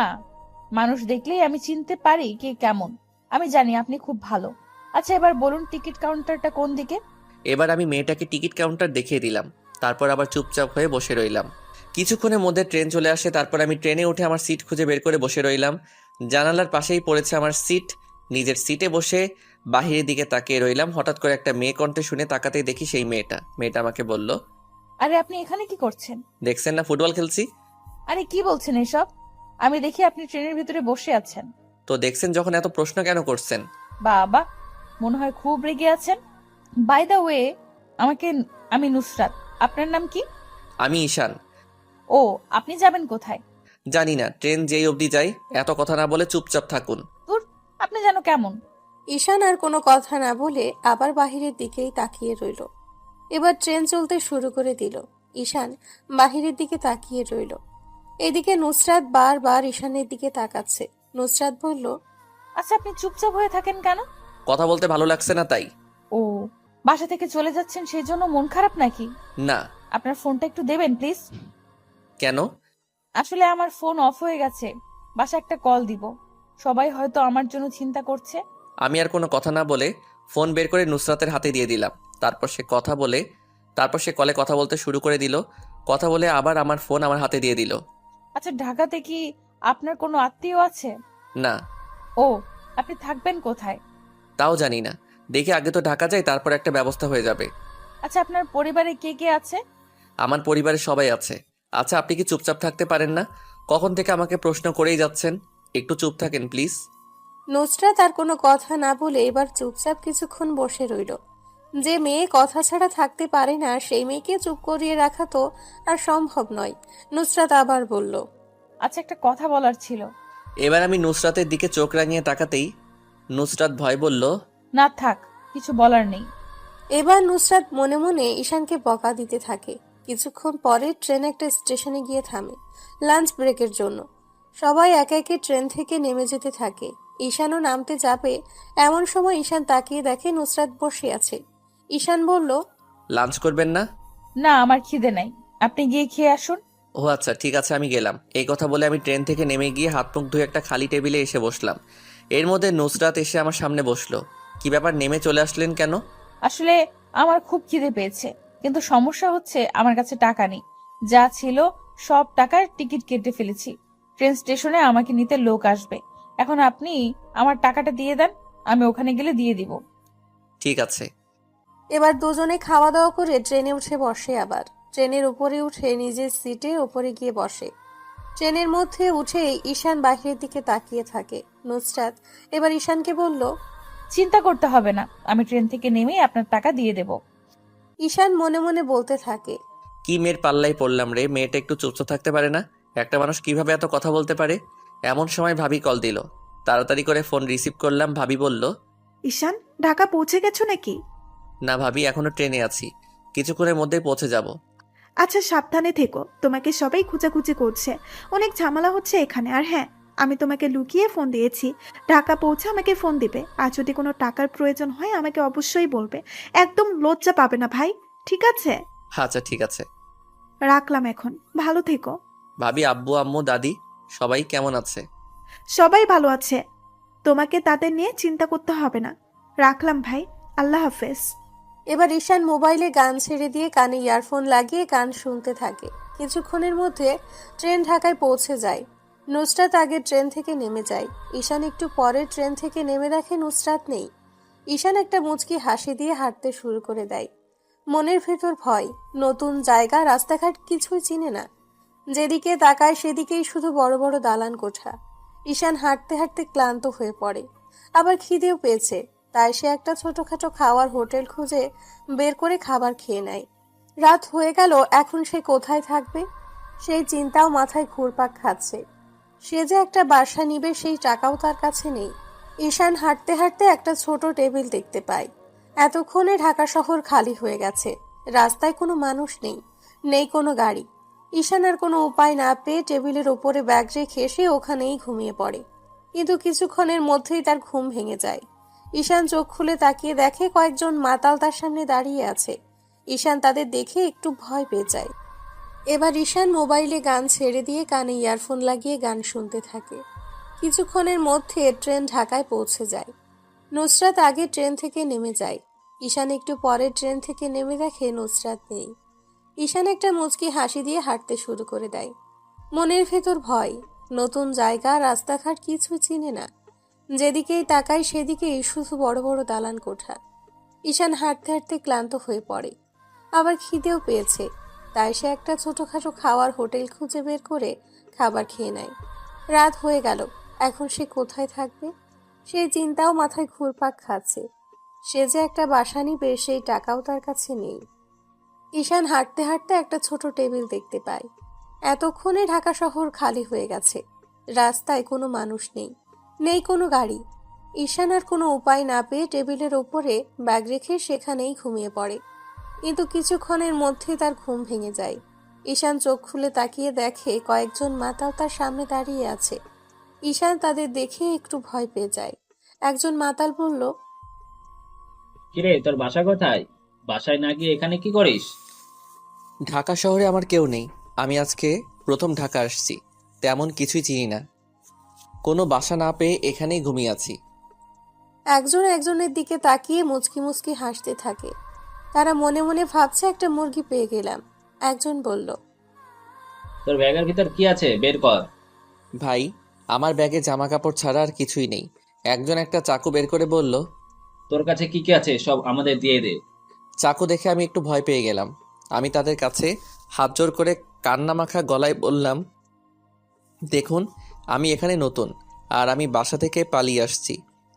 মানুষ দেখলেই আমি চিনতে পারি কে কেমন। আমি জানি আপনি খুব ভালো। আচ্ছা এবার বলুন টিকিট কাউন্টারটা কোন দিকে। এবার আমি মেয়েটাকে টিকিট কাউন্টার দেখিয়ে দিলাম। তারপর আবার চুপচাপ হয়ে বসে রইলাম। কিছুক্ষণের মধ্যে ট্রেন চলে আসে। তারপর আমি ট্রেনে উঠে আমার সিট খুঁজে বের করে বসে রইলাম। জানালার পাশেই পড়েছে আমার সিট। নিজের সিটে বসে বাহিরের দিকে তাকিয়ে রইলাম। হঠাৎ করে একটা মেয়ে কণ্ঠে শুনে তাকাতেই দেখি সেই মেয়েটা আমাকে বলল, আরে আপনি এখানে কি করছেন? দেখছেন না ফুটবল খেলছি? আরে কি বলছেন এসব? আমি দেখি আপনি ট্রেনের ভিতরে বসে আছেন। তো দেখছেন যখন, এত প্রশ্ন কেন করছেন? বাবা, মনে হয় খুব রেগে আছেন। বাই দ্য ওয়ে, আমি নুসরাত। আপনার নাম কি? আমি ঈশান। ও, আপনি যাবেন কোথায়? জানি না, ট্রেন যেই অবধি যায়। এত কথা না বলে চুপচাপ থাকুন। দূর, আপনি যেন কেমন। ঈশান আর কোনো কথা না বলে আবার বাহিরের দিকেই তাকিয়ে রইল। এবার ট্রেন চলতে শুরু করে দিল। ঈশান বাহিরের দিকে তাকিয়ে রইল। এদিকে নুসরাত বারবার ঈশানের দিকে তাকাচ্ছে। নুসরাত বলল, আচ্ছা আপনি চুপচাপ হয়ে থাকেন কেন? কথা বলতে ভালো লাগছে না তাই। ও, বাসা থেকে চলে যাচ্ছেন সেই জন্য মন খারাপ নাকি? না। আপনার ফোনটা একটু দেবেন প্লিজ। কেন? আসলে আমার ফোন অফ হয়ে গেছে, বাসা একটা কল দিব। সবাই হয়তো আমার জন্য চিন্তা করছে। আমি আর কোনো কথা না বলে ফোন বের করে নুসরাতের হাতে দিয়ে দিলাম। তারপর সে কলে কথা বলতে শুরু করে দিল। কথা বলে আবার আমার ফোন আমার হাতে দিয়ে দিল। আচ্ছা ঢাকাতে কি আপনার কোনো আত্মীয় আছে? না। ও, আপনি থাকবেন কোথায়? তাও জানি না, দেখি আগে তো ঢাকা যাই, তারপর একটা ব্যবস্থা হয়ে যাবে। আচ্ছা আপনার পরিবারে কে কে আছে? আমার পরিবারে সবাই আছে। আচ্ছা আপনি কি চুপচাপ থাকতে পারেন না? কখন থেকে আমাকে প্রশ্ন করেই যাচ্ছেন, একটু চুপ থাকেন প্লিজ। নুসরাত আর কোনো কথা না বলে এবার চুপচাপ কিছুক্ষণ বসে রইল। যে মেয়ে কথা ছাড়া থাকতে পারে না সেই মেয়েকে চুপ করিয়ে রাখা তো আর সম্ভব নয়। নুসরাত আবার বলল, আচ্ছা, একটা কথা বলার ছিল। এবার আমি নুসরাতের দিকে চোখ রাঙিয়ে তাকাতেই নুসরাত ভয় বলল, না থাক, কিছু বলার নেই। এবার নুসরাত মনে মনে ঈশানকে বকা দিতে থাকে। কিছুক্ষণ পরে ট্রেন একটা স্টেশনে গিয়ে থামে লাঞ্চ ব্রেকের জন্য। সবাই একে একে ট্রেন থেকে নেমে যেতে থাকে। ঈশানও নামতে যাবে, এমন সময় ঈশান তাকিয়ে দেখে নুসরাত বসে আছে। ঈশান বলল, লাঞ্চ করবেন না? না, আমার খিদে নাই, আপনি গিয়ে খেয়ে আসুন। ও আচ্ছা, ঠিক আছে, আমি গেলাম। এই কথা বলে আমি ট্রেন থেকে নেমে গিয়ে হাত মুখ ধুয়ে একটা খালি টেবিলে এসে বসলাম। এর মধ্যে নুসরাত এসে আমার সামনে বসলো। কি ব্যাপার, নেমে চলে আসলেন কেন? আসলে আমার খুব খিদে পেয়েছে, কিন্তু সমস্যা হচ্ছে আমার কাছে টাকা নেই। যা ছিল সব টাকার টিকিট কেটে ফেলেছি। ট্রেন স্টেশনে আমাকে নিতে লোক আসবে। এখন আপনি আমার টাকাটা দিয়ে দেন, আমি ওখানে গেলে দিয়ে দিব। ঠিক আছে। এবার দুজনে খাওয়া দাওয়া করে ট্রেনে উঠে বসে। আবার ট্রেনের উপরে উঠে নিজের সিটের উপরে গিয়ে বসে। ট্রেনের মধ্যে উঠে ঈশান বাহিরের দিকে তাকিয়ে থাকে। নুসরাত এবার ঈশানকে বলল, চিন্তা করতে হবে না, আমি ট্রেন থেকে নেমে আপনার টাকা দিয়ে দেব। ঈশান মনে মনে বলতে থাকে, কি মেয়ের পাল্লাই পড়লাম রে, মেয়েটা একটু চুপচাপ থাকতে পারে না? একটা মানুষ কিভাবে এত কথা বলতে পারে? এমন সময় ভাবি কল দিল। তাড়াতাড়ি করে ফোন রিসিভ করলাম। ভাবি বলল, ঈশান, ঢাকা পৌঁছে গেছো নাকি? না ভাবি, এখনো ট্রেনে আছি, কিছুক্ষণের মধ্যেই পৌঁছে যাব। আচ্ছা, সাবধানে থেকো, তোমাকে সবাই খুঁজাখুঁজি করছে, অনেক ঝামেলা হচ্ছে এখানে। আর হ্যাঁ, আমি তোমাকে লুকিয়ে ফোন দিয়েছি, ঢাকা পৌঁছে আমাকে ফোন দিবে। আর যদি কোনো টাকার প্রয়োজন হয় আমাকে অবশ্যই বলবে, একদম লজ্জা পাবে না ভাই, ঠিক আছে? আচ্ছা ঠিক আছে। রাখলাম এখন, ভালো থেকো। ভাবি, আব্বু আম্মু দাদি সবাই কেমন আছে? সবাই ভালো আছে, তোমাকে তাদের নিয়ে চিন্তা করতে হবে না। রাখলাম ভাই, আল্লাহ হাফেজ। এবার ঈশান মোবাইলে গান ছেড়ে দিয়ে কানে ইয়ারফোন লাগিয়ে গান শুনতে থাকে। কিছুক্ষণের মধ্যে ট্রেন ঢাকায় পৌঁছে যায়। নুসরাত আগে ট্রেন থেকে নেমে যায়। ঈশান একটু পরে ট্রেন থেকে নেমে দেখে নুসরাত নেই। ঈশান একটা মুচকি হাসি দিয়ে হাঁটতে শুরু করে দেয়। মনের ভেতর ভয়, নতুন জায়গা, রাস্তাঘাট কিছুই চিনে না। যেদিকে তাকায় সেদিকেই শুধু বড় বড় দালান কোঠা। ঈশান হাঁটতে হাঁটতে ক্লান্ত হয়ে পড়ে, আবার খিদেও পেয়েছে। তাই সে একটা ছোটখাটো খাওয়ার হোটেল খুঁজে বের করে খাবার খেয়ে নেয়। রাত হয়ে গেল, এখন সে কোথায় থাকবে সেই চিন্তাও মাথায় ঘুরপাক খাচ্ছে। সে যে একটা বাসা নিবে সেই টাকাও তার কাছে নেই। ঈশান হাঁটতে হাঁটতে একটা ছোট টেবিল দেখতে পায়। এতক্ষণে ঢাকা শহর খালি হয়ে গেছে, রাস্তায় কোনো মানুষ নেই, নেই কোনো গাড়ি। ঈশান আর কোনো উপায় না পেয়ে টেবিলের উপরে ব্যাগ রেখে সে ওখানেই ঘুমিয়ে পড়ে। কিন্তু কিছুক্ষণের মধ্যেই তার ঘুম ভেঙে যায়। ঈশান চোখ খুলে তাকিয়ে দেখে কয়েকজন মাতাল তার সামনে দাঁড়িয়ে আছে। ঈশান তাদের দেখে একটু ভয় পেয়ে যায়। এবার ঈশান মোবাইলে গান ছেড়ে দিয়ে কানে ইয়ারফোন লাগিয়ে গান শুনতে থাকে। কিছুক্ষণের মধ্যে ট্রেন ঢাকায় পৌঁছে যায়। নুসরাত আগে ট্রেন থেকে নেমে যায়। ঈশান একটু পরে ট্রেন থেকে নেমে দেখে নুসরাত নেই। ঈশান একটা মুচকি হাসি দিয়ে হাঁটতে শুরু করে দেয়। মনের ভেতর ভয়, নতুন জায়গা, রাস্তাঘাট কিছু চিনে না। যেদিকেই তাকায় সেদিকেই শুধু বড় বড় দালান কোঠা। ঈশান হাঁটতে হাঁটতে ক্লান্ত হয়ে পড়ে, আবার খিদেও পেয়েছে। তাই সে একটা ছোটখাটো খাওয়ার হোটেল খুঁজে বের করে খাবার খেয়ে নেয়। রাত হয়ে গেল, এখন সে কোথায় থাকবে সেই চিন্তাও মাথায় ঘুরপাক খাচ্ছে। সে যে একটা বাসা নিবে সেই টাকাও তার কাছে নেই। ঈশান হাঁটতে হাঁটতে একটা ছোট টেবিল দেখতে পায়। এতক্ষণে ঢাকা শহর খালি হয়ে গেছে, রাস্তায় কোনো মানুষ নেই, নেই কোনো গাড়ি। ঈশান আর কোনো উপায় না পেয়ে টেবিলের ওপরে ব্যাগ রেখে সেখানেই ঘুমিয়ে পড়ে। কিন্তু কিছুক্ষণের মধ্যেই তার ঘুম ভেঙে যায়। ঈশান চোখ খুলে তাকিয়ে দেখে কয়েকজন মাতাল তার সামনে দাঁড়িয়ে আছে। ঈশান তাদের দেখে একটু ভয় পেয়ে যায়। একজন মাতাল বলল, কিরে, তোর বাসা কোথায়? বাসায় না গিয়ে এখানে কি করিস? ঢাকা শহরে আমার কেউ নেই, আমি আজকে প্রথম ঢাকা আসছি, তেমন কিছুই চিনি না। কোনো বাসা না পেয়ে এখানেই ঘুমিয়ে আছি। একজন একজনের দিকে তাকিয়ে মুচকি মুচকি হাসতে থাকে। তারা মনে মনে ভাবছে একটা মুরগি পেয়ে গেলাম। একজন বলল, তোর ব্যাগের ভিতর কি আছে, বের কর। ভাই, আমার ব্যাগে জামা কাপড় ছাড়া আর কিছুই নেই। একজন একটা চাকু বের করে বলল, তোর কাছে কি কি আছে সব আমাদের দিয়ে দে। চাকু দেখে আমি একটু ভয় পেয়ে গেলাম। আমি তাদের কাছে হাত জোর করে কান্না মাখা গলায় বললাম, দেখুন, আমি এখানে নতুন, আর আমি বাসা থেকে পালিয়ে আসছি।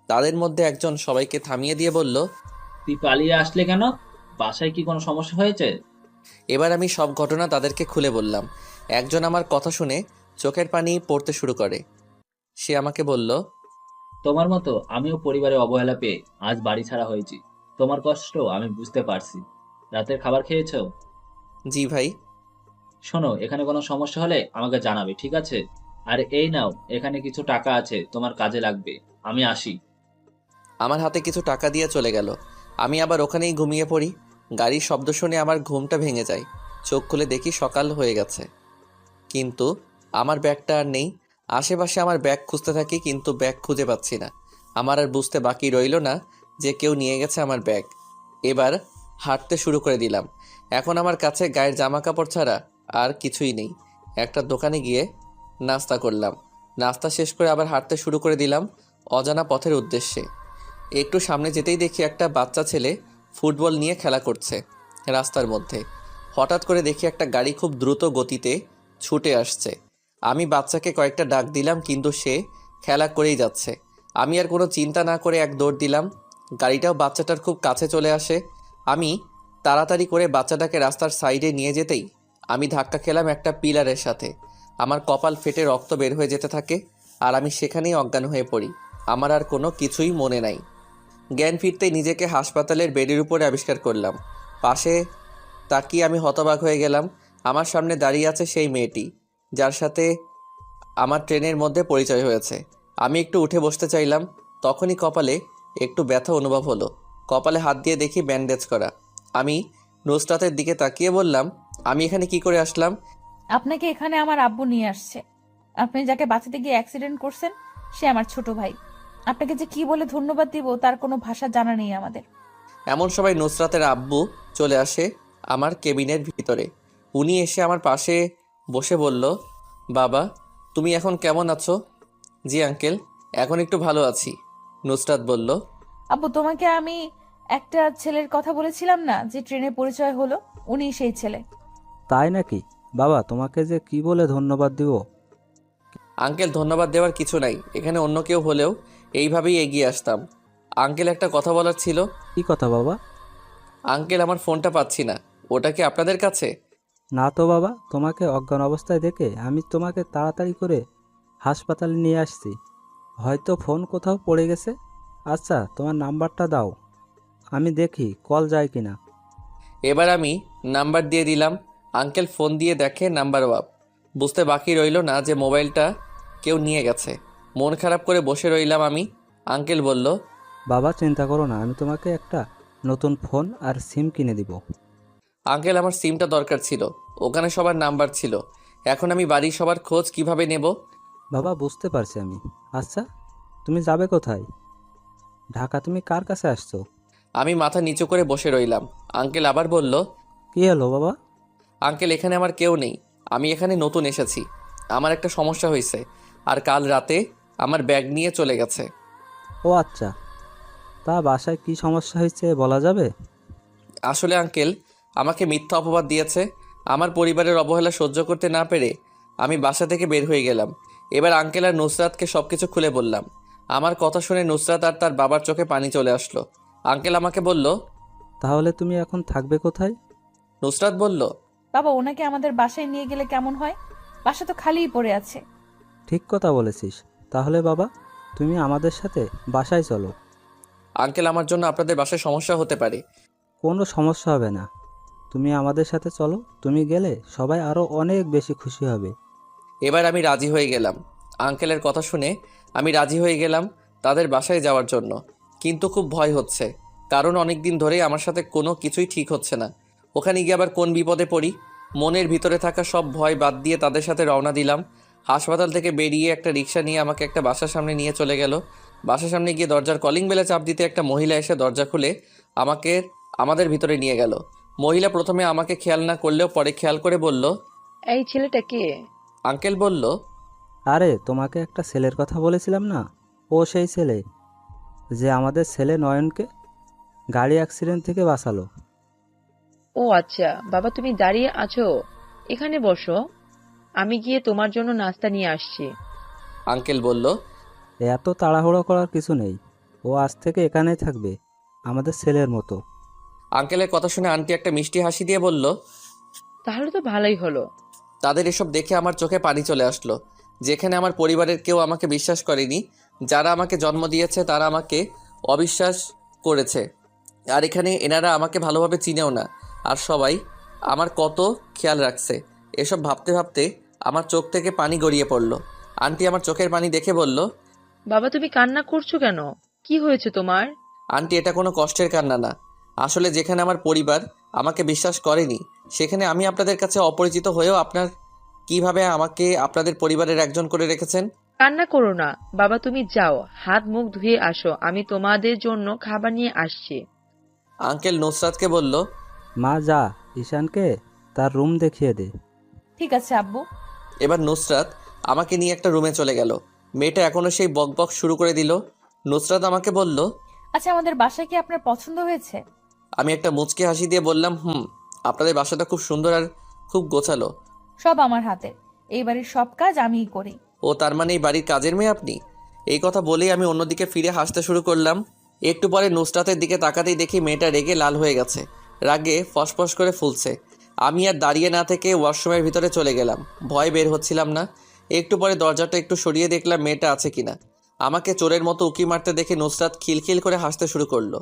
তাদের মধ্যে একজন সবাইকে থামিয়ে দিয়ে বলল, তুই পালিয়ে আসলে কেন? বাসায় কি কোনো সমস্যা হয়েছে? এবার আমি সব ঘটনা তাদেরকে খুলে বললাম। একজন আমার কথা শুনে চোখের পানি পড়তে শুরু করে। সে আমাকে বলল, তোমার মতো আমিও পরিবারে অবহেলা পেয়ে আজ বাড়ি ছাড়া হয়েছি। তোমার কষ্ট আমি বুঝতে পারছি। রাতের খাবার খেয়েছো? জি ভাই। শোনো, এখানে কোনো সমস্যা হলে আমাকে জানাবে, ঠিক আছে? আর এই নাও, এখানে কিছু টাকা আছে, তোমার কাজে লাগবে। আমি আসি। আমার হাতে কিছু টাকা দিয়ে চলে গেল। আমি আবার ওখানেই ঘুমিয়ে পড়ি। গাড়ির শব্দ শুনে আমার ঘুমটা ভেঙে যায়। চোখ খুলে দেখি সকাল হয়ে গেছে, কিন্তু আমার ব্যাগটা আর নেই। আশেপাশে আমার ব্যাগ খুঁজতে থাকি, কিন্তু ব্যাগ খুঁজে পাচ্ছি না। আমার আর বুঝতে বাকি রইল না যে কেউ নিয়ে গেছে আমার ব্যাগ। এবার হাঁটতে শুরু করে দিলাম। এখন আমার কাছে গায়ের জামা কাপড় ছাড়া আর কিছুই নেই। একটা দোকানে গিয়ে নাস্তা করলাম। নাস্তা শেষ করে আবার হাঁটতে শুরু করে দিলাম অজানা পথের উদ্দেশ্যে। একটু সামনে যেতেই দেখি একটা বাচ্চা ছেলে ফুটবল নিয়ে খেলা করছে রাস্তার মধ্যে। হঠাৎ করে দেখি একটা গাড়ি খুব দ্রুত গতিতে ছুটে আসছে। আমি বাচ্চাকে কয়েকটা ডাক দিলাম, কিন্তু সে খেলা করেই যাচ্ছে। আমি আর কোনো চিন্তা না করে এক দৌড় দিলাম। গাড়িটাও বাচ্চাটার খুব কাছে চলে আসে। আমি তাড়াতাড়ি করে বাচ্চাটাকে রাস্তার সাইডে নিয়ে যেতেই আমি ধাক্কা খেলাম একটা পিলারের সাথে। আমার কপাল ফেটে রক্ত বের হয়ে যেতে থাকে, আর আমি সেখানেই অজ্ঞান হয়ে পড়ি। আমার আর কোনো কিছুই মনে নাই। জ্ঞান ফিরতেই নিজেকে হাসপাতালের বেডের উপরে আবিষ্কার করলাম। পাশে তাকিয়ে আমি হতবাক হয়ে গেলাম। আমার সামনে দাঁড়িয়ে আছে সেই মেয়েটি যার সাথে আমার ট্রেনের মধ্যে পরিচয় হয়েছে। আমি একটু উঠে বসতে চাইলাম, তখনই কপালে একটু ব্যথা অনুভব হলো। কপালে হাত দিয়ে দেখি ব্যান্ডেজ করা। আমি নুসরাতের দিকে তাকিয়ে বললাম, আমি এখানে কি করে আসলাম? আপনাকে এখানে আমার আব্বু নিয়ে আসছে। আপনি যাকে বাঁচাতে গিয়ে অ্যাক্সিডেন্ট করছেন সে আমার ছোট ভাই। আপনাকে যে কি বলে ধন্যবাদ দিব তার কোনো ভাষা জানা নেই আমাদের। এমন সময় নুসরাতের আব্বু চলে আসে আমার কেবিনের ভিতরে। উনি এসে আমার পাশে বসে বলল, বাবা তুমি এখন কেমন আছো? জি আঙ্কেল, এখন একটু ভালো আছি। নুসরাত বলল, আব্বু, তোমাকে আমি একটা ছেলের কথা বলেছিলাম না যে ট্রেনে পরিচয় হলো, উনি সেই ছেলে। তাই নাকি? বাবা, তোমাকে যে কি বলে ধন্যবাদ দিব। আঙ্কেল ধন্যবাদ দেওয়ার কিছু নাই, এখানে অন্য কেউ হলেও এইভাবেই এগিয়ে আসতাম। আঙ্কেল একটা কথা বলার ছিল। কি কথা বাবা? আঙ্কেল আমার ফোনটা পাচ্ছি না, ওটা কি আপনাদের কাছে? না তো বাবা, তোমাকে অজ্ঞান অবস্থায় দেখে আমি তোমাকে তাড়াতাড়ি করে হাসপাতালে নিয়ে আসছি। হয়তো ফোন কোথাও পড়ে গেছে। আচ্ছা, তোমার নাম্বারটা দাও, আমি দেখি কল যায় কিনা। এবার আমি নাম্বার দিয়ে দিলাম। আঙ্কেল ফোন দিয়ে দেখে নাম্বার ওয়াপ। বুঝতে বাকি রইল না যে মোবাইলটা কেউ নিয়ে গেছে। মন খারাপ করে বসে রইলাম আমি। আঙ্কেল বলল, বাবা চিন্তা করো না, আমি তোমাকে একটা নতুন ফোন আর সিম কিনে দিব। আঙ্কেল আমার সিমটা দরকার ছিল, ওখানে সবার নাম্বার ছিল। এখন আমি বাড়ির সবার খোঁজ কিভাবে নেব? বাবা বুঝতে পারছি আমি। আচ্ছা, তুমি যাবে কোথায়? ঢাকা? তুমি কার কাছে আসছো? আমি মাথা নিচু করে বসে রইলাম। আঙ্কেল আবার বলল, কি হলো বাবা? আঙ্কেল এখানে আমার কেউ নেই, আমি এখানে নতুন এসেছি। আমার একটা সমস্যা হয়েছে, আর কাল রাতে আমার ব্যাগ নিয়ে চলে গেছে। ও আচ্ছা, তা বাসায় কি সমস্যা হয়েছে বলা যাবে? আসলে আঙ্কেল আমাকে মিথ্যা অপবাদ দিয়েছে। আমার পরিবারের অবহেলা সহ্য করতে না পেরে আমি বাসা থেকে বের হয়ে গেলাম। এবার আঙ্কেল আর নুসরাতকে সব কিছু খুলে বললাম। আমার কথা শুনে নুসরাত আর তার বাবার চোখে পানি চলে আসলো। আঙ্কেল আমাকে বলল, তাহলে তুমি এখন থাকবে কোথায়? নুসরাত বলল, বাবা, ওনাকে আমাদের বাসায় নিয়ে গেলে কেমন হয়? বাসা তো খালিই পড়ে আছে। ঠিক কথা বলেছিস। তাহলে বাবা, তুমি আমাদের সাথে বাসায় চলো। আঙ্কেল আমার জন্য আপনাদের বাসায় সমস্যা হতে পারে। কোনো সমস্যা হবে না, তুমি আমাদের সাথে চলো। তুমি গেলে সবাই আরও অনেক বেশি খুশি হবে। এবার আমি রাজি হয়ে গেলাম। আঙ্কেলের কথা শুনে আমি রাজি হয়ে গেলাম তাদের বাসায় যাওয়ার জন্য। কিন্তু খুব ভয় হচ্ছে, কারণ অনেক দিন ধরেই আমার সাথে কোনো কিছুই ঠিক হচ্ছে না। ওখানে গিয়ে আবার কোন বিপদে পড়ি। মনের ভিতরে থাকা সব ভয় বাদ দিয়ে তাদের সাথে রওনা দিলাম। হাসপাতাল থেকে বেরিয়ে একটা রিক্সা নিয়ে আমাকে একটা বাসার সামনে নিয়ে চলে গেল। বাসার সামনে গিয়ে দরজার কলিং বেলে চাপ দিতে একটা মহিলা এসে দরজা খুলে আমাদের ভিতরে নিয়ে গেল। মহিলা প্রথমে আমাকে খেয়াল না করলেও পরে খেয়াল করে বলল, এই ছেলেটা কে? আঙ্কেল বলল, আরে তোমাকে একটা ছেলের কথা বলেছিলাম না, ও সেই ছেলে যে আমাদের ছেলে নয়নকে গাড়ি অ্যাক্সিডেন্ট থেকে বাঁচালো। ও আচ্ছা, বাবা তুমি দাঁড়িয়ে আছো, এখানে বসো, আমি গিয়ে তোমার জন্য নাস্তা নিয়ে আসছি। আঙ্কেল বলল, এত তাড়াহুড়ো করার কিছু নেই, ও আজ থেকে এখানেই থাকবে। আমাদের ছেলের মতো। আঙ্কেলের কথা শুনে আন্টি একটা মিষ্টি হাসি দিয়ে বলল, তাহলে তো ভালোই হলো। তাদের এসব দেখে আমার চোখে পানি চলে আসলো। যেখানে আমার পরিবারের কেউ আমাকে বিশ্বাস করেনি, যারা আমাকে জন্ম দিয়েছে তারা আমাকে অবিশ্বাস করেছে, আর এখানে এনারা আমাকে ভালোভাবে চিনেও না, আর সবাই আমার কত খেয়াল রাখছে। এসব ভাবতে ভাবতে আমার চোখ থেকে পানি গড়িয়ে পড়লো। আন্টি আমার চোখের পানি দেখে বলল, বাবা তুমি কান্না করছো কেন? কি হয়েছে তোমার? আন্টি এটা কোনো কষ্টের কান্না না, আসলে যেখানে আমার পরিবার আমাকে বিশ্বাস করেনি, সেখানে আমি আপনাদের কাছে অপরিচিত হয়েও আপনার কিভাবে আমাকে আপনাদের পরিবারের একজন করে রেখেছেন। কান্না করো না বাবা, তুমি যাও হাত মুখ ধুয়ে আসো, আমি তোমাদের জন্য খাবার নিয়ে আসছি। আঙ্কেল নুসরাতকে বলল, মা যা, ঈশানকে তার রুম দেখিয়ে দে। ঠিক আছে আব্বু। এবার নুসরাত আমাকে নিয়ে একটা রুমে চলে গেল। মেয়েটা এখনও সেই বকবক শুরু করে দিল। নুসরাত আমাকে বলল, আচ্ছা আমাদের বাসায় কি আপনার পছন্দ হয়েছে? আমি একটা মুচকি হাসি দিয়ে বললাম, আপনাদের বাসাটা খুব সুন্দর আর খুব গোছালো। সব আমার হাতে, এই বাড়ির সব কাজ আমিই করি। ও তার মানে এই বাড়ির কাজের মেয়ে আপনি? এই কথা বলেই আমি অন্যদিকে ফিরে হাসতে শুরু করলাম। একটু পরে নুসরাতের দিকে তাকাতেই দেখি মেয়েটা রেগে লাল হয়ে গেছে, রাগে ফসফস করে ফুলছে। আমি আর দাঁড়িয়ে না থেকে ওয়াশরুমের ভিতরে চলে গেলাম, ভয় বের হচ্ছিলাম না। একটু পরে দরজাটা একটু সরিয়ে দেখলাম মেয়েটা আছে কিনা। আমাকে চোরের মতো উকি মারতে দেখে নুসরাত খিলখিল করে হাসতে শুরু করলো।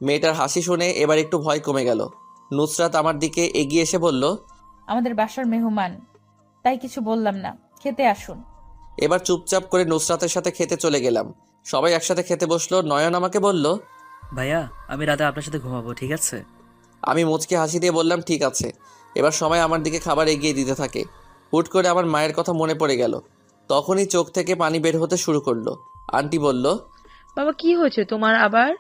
মেয়েটার হাসি শুনে এবার একটু ভয় কমে গেল। নুসরাত আমার দিকে এগিয়ে এসে বলল, আমাদের বাসার মেহমান, তাই কিছু বললাম না, খেতে আসুন। এবার চুপচাপ করে নুসরাতের সাথে খেতে চলে গেলাম। সবাই একসাথে খেতে বসলো। নয়ন আমাকে বলল, ভাইয়া আমি রাতে আপনার সাথে ঘুমাবো, ঠিক আছে? আমি মুচকে হাসি দিয়ে বললাম, ঠিক আছে। এবার সবাই আমার দিকে খাবার এগিয়ে দিতে থাকে। হুট করে আমার মায়ের কথা মনে পড়ে গেল। তখনই চোখ থেকে পানি বের হতে শুরু করলো। আন্টি বলল, বাবা কি হয়েছে তোমার আবার?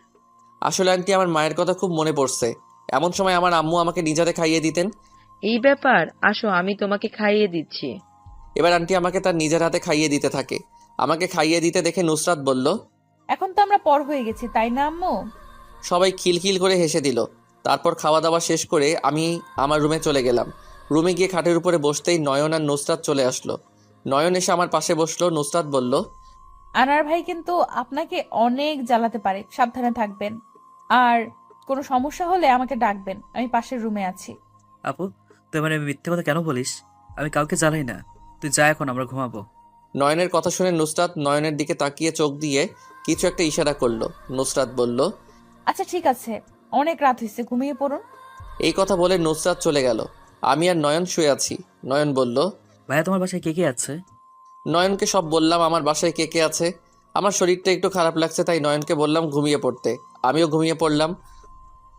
আসলে আন্টি আমার মায়ের কথা খুব মনে পড়ছে। এমন সময় আমার আম্মু আমাকে নিজ হাতে খাইয়ে দিতেন। এই ব্যাপার, আসো আমি তোমাকে খাইয়ে দিচ্ছি। এবার আন্টি আমাকে তার নিজের হাতে খাইয়ে দিতে থাকে। আমাকে খাইয়ে দিতে দেখে নুসরাত বলল, এখন তো আমরা পর হয়ে গেছি, তাই না আম্মু? সবাই খিলখিল করে হেসে দিল। তারপর খাওয়া দাওয়া শেষ করে আমি আমার রুমে চলে গেলাম। রুমে গিয়ে খাটের উপরে বসতেই নয়ন আর নুসরাত চলে আসলো। নয়ন এসে আমার পাশে বসলো। নুসরাত বলল, আনার ভাই কিন্তু আপনাকে অনেক জ্বালাতে পারে, সাবধানে থাকবেন। আর কোনো সমস্যা হলে আমাকে ডাকবেন, আমি পাশের রুমে আছি। আপু তুই মানে মিথ্যে কথা কেন বলিস? আমি কাউকে জ্বালাই না, তুই যা, এখন আমরা ঘুমাবো। নয়নের কথা শুনে নুসরাত নয়নের দিকে তাকিয়ে চোখ দিয়ে কিছু একটা ইশারা করলো। নুসরাত বলল, আচ্ছা ঠিক আছে, অনেক রাত হয়েছে, ঘুমিয়ে পড়ুন। এই কথা বলে নুসরাত চলে গেল। আমি আর নয়ন শুয়ে আছি। নয়ন বলল, ভাইয়া তোমার বাসায় কে কে আছে? নয়নকে সব বললাম আমার বাসায় কে কে আছে। আমার শরীরটা একটু খারাপ লাগছে, তাই নয়নকে বললাম ঘুমিয়ে পড়তে। আমিও ঘুমিয়ে পড়লাম।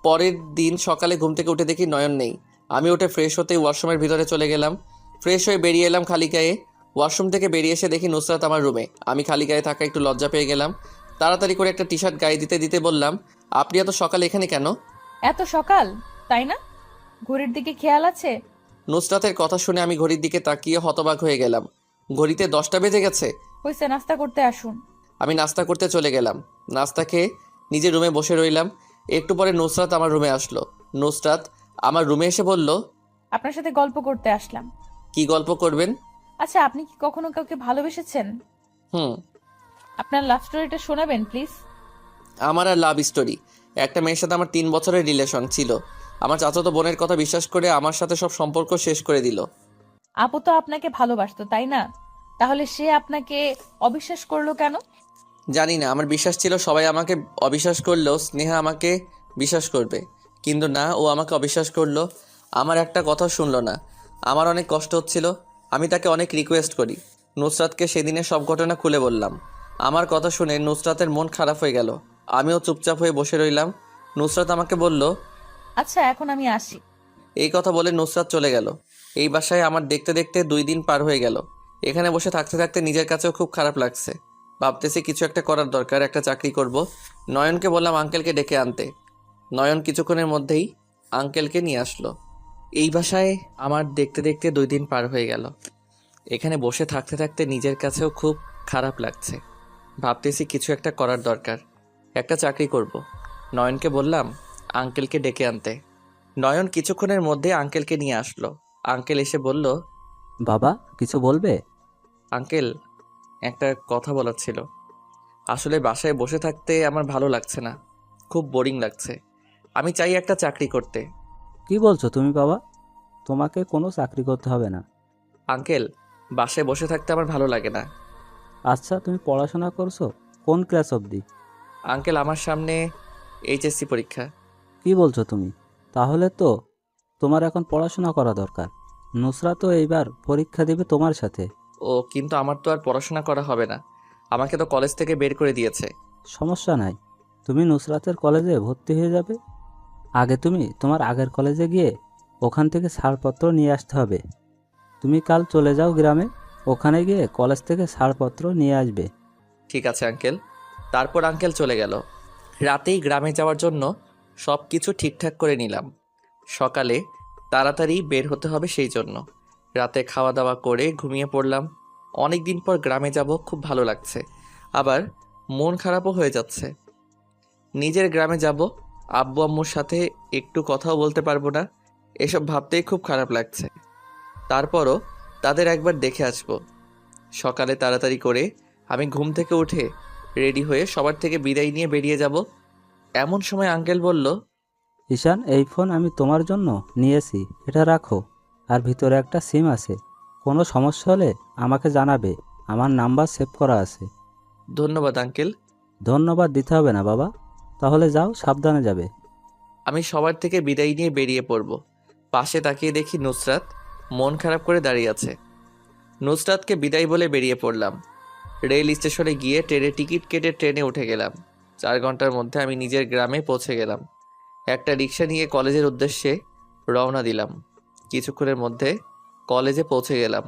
পরের দিন সকালে ঘুম থেকে উঠে দেখি নয়ন নেই। আমি উঠে ফ্রেশ হতেই ওয়াশরুমের ভিতরে চলে গেলাম। ফ্রেশ হয়ে বেরিয়ে এলাম খালি গায়ে। ওয়াশরুম থেকে বেরিয়ে এসে দেখি নুসরাত আমার রুমে। আমি খালি গায়ে থাকা একটু লজ্জা পেয়ে গেলাম। তাড়াতাড়ি করে একটা টি শার্ট গায়ে দিতে দিতে বললাম, আপনি এত সকালে এখানে কেন? এত সকাল, তাই না? ঘড়ির দিকে খেয়াল আছে? নুসরাতের কথা শুনে আমি ঘড়ির দিকে তাকিয়ে হতবাক হয়ে গেলাম। ঘড়িতে 10টা বেজে গেছে। হয়েছে, নাস্তা করতে আসুন। আমি নাস্তা করতে চলে গেলাম। নাস্তা খেয়ে নিজের রুমে বসে রইলাম। একটু পরে নুসরাত আমার রুমে আসলো। নুসরাত আমার রুমে এসে বলল, আপনার সাথে গল্প করতে আসলাম। কি গল্প করবেন? আচ্ছা আপনি কি কখনো কাউকে ভালোবেসেছেন? হুম। আপনার লাভ স্টোরিটা শোনাবেন প্লিজ। আমার আর লাভ স্টোরি? একটা মেয়ের সাথে আমার 3 বছরের রিলেশন ছিল। আমার চাচাতো বোনের কথা বিশ্বাস করে আমার সাথে সব সম্পর্ক শেষ করে দিল। আপু তো আপনাকে ভালোবাসতো, তাই না? তাহলে সে আপনাকে অবিশ্বাস করলো কেন? জানি না, আমার বিশ্বাস ছিল সবাই আমাকে অবিশ্বাস করলেও স্নেহা আমাকে বিশ্বাস করবে, কিন্তু না, ও আমাকে অবিশ্বাস করলো। আমার একটা কথা শুনলো না। আমার অনেক কষ্ট হচ্ছিল। আমি তাকে অনেক রিকোয়েস্ট করি। নুসরাতকে সেদিনের সব ঘটনা খুলে বললাম। আমার কথা শুনে নুসরাতের মন খারাপ হয়ে গেল। আমিও চুপচাপ হয়ে বসে রইলাম। নুসরাত আমাকে বলল, আচ্ছা এখন আমি আসি। এই কথা বলে নুসরাত চলে গেল। এই বাসায় আমার দেখতে দেখতে 2 দিন পার হয়ে গেল। এখানে বসে থাকতে থাকতে নিজের কাছেও খুব খারাপ লাগছে। ভাবতেছি কিছু একটা করার দরকার, একটা চাকরি করব। নয়নকে বললাম আঙ্কেলকে ডেকে আনতে। নয়ন কিছুক্ষণের মধ্যেই আঙ্কেলকে নিয়ে আসলো। এই বাসায় আমার দেখতে দেখতে 2 দিন পার হয়ে গেল। এখানে বসে থাকতে থাকতে নিজের কাছেও খুব খারাপ লাগছে। ভাবতেছি কিছু একটা করার দরকার, একটা চাকরি করব। নয়নকে বললাম আঙ্কেলকে ডেকে আনতে। নয়ন কিছুক্ষণের মধ্যে আঙ্কেলকে নিয়ে আসলো। আঙ্কেল এসে বলল, বাবা কিছু বলবে? আঙ্কেল, একটা কথা বলার ছিল। আসলে বাসায় বসে থাকতে আমার ভালো লাগছে না। খুব বোরিং লাগছে। আমি চাই একটা চাকরি করতে। কি বলছো তুমি বাবা? তোমাকে কোনো চাকরি করতে হবে না। আঙ্কেল, বাসায় বসে থাকতে আমার ভালো লাগে না। আচ্ছা, তুমি পড়াশোনা করছো কোন ক্লাস অবধি? আঙ্কেল, আমার সামনে এইচএসসি পরীক্ষা। কি বলছো তুমি? তাহলে তো তোমার এখন পড়াশোনা করা দরকার। নুসরা তো এইবার পরীক্ষা দেবে তোমার সাথে। ও, কিন্তু আমার তো আর পড়াশোনা করা হবে না। আমাকে তো কলেজ থেকে বের করে দিয়েছে। সমস্যা নাই, তুমি নুসরাতের কলেজে ভর্তি হয়ে যাবে। আগে তুমি তোমার আগের কলেজে গিয়ে ওখান থেকে ছাড়পত্র নিয়ে আসতে হবে। তুমি কাল চলে যাও গ্রামে, ওখানে গিয়ে কলেজ থেকে ছাড়পত্র নিয়ে আসবে। ঠিক আছে আঙ্কেল। তারপর আঙ্কেল চলে গেল। রাতেই গ্রামে যাওয়ার জন্য সব কিছু ঠিকঠাক করে নিলাম। সকালে তাড়াতাড়ি বের হতে হবে, সেই জন্য রাতে খাওয়া দাওয়া করে ঘুমিয়ে পড়লাম। অনেক দিন পর গ্রামে যাব, খুব ভালো লাগছে। আবার মন খারাপও হয়ে যাচ্ছে। নিজের গ্রামে যাব, আব্বু আম্মুর সাথে একটু কথাও বলতে পারবো না। এসব ভাবতেই খুব খারাপ লাগছে। তারপরও তাদের একবার দেখে আসবো। সকালে তাড়াতাড়ি করে আমি ঘুম থেকে উঠে রেডি হয়ে সবার থেকে বিদায় নিয়ে বেরিয়ে যাব। এমন সময় আঙ্কেল বলল, ঈশান, এই ফোন আমি তোমার জন্য নিয়েছি, এটা রাখো। আর ভিতরে একটা সিম আছে, কোনো সমস্যা হলে আমাকে জানাবে, আমার নাম্বার সেভ করা আছে। ধন্যবাদ আঙ্কেল। ধন্যবাদ দিতে হবে না বাবা, তাহলে যাও, সাবধানে যাবে। আমি সবার থেকে বিদায় নিয়ে বেরিয়ে পড়ব। পাশে তাকিয়ে দেখি নুসরাত মন খারাপ করে দাঁড়িয়ে আছে। নুসরাতকে বিদায় বলে বেরিয়ে পড়লাম। রেল স্টেশনে গিয়ে ট্রেনের টিকিট কেটে ট্রেনে উঠে গেলাম। 4 ঘন্টার মধ্যে আমি নিজের গ্রামে পৌঁছে গেলাম। একটা রিক্সা নিয়ে কলেজের উদ্দেশ্যে রওনা দিলাম। কিছুক্ষণের মধ্যে কলেজে পৌঁছে গেলাম।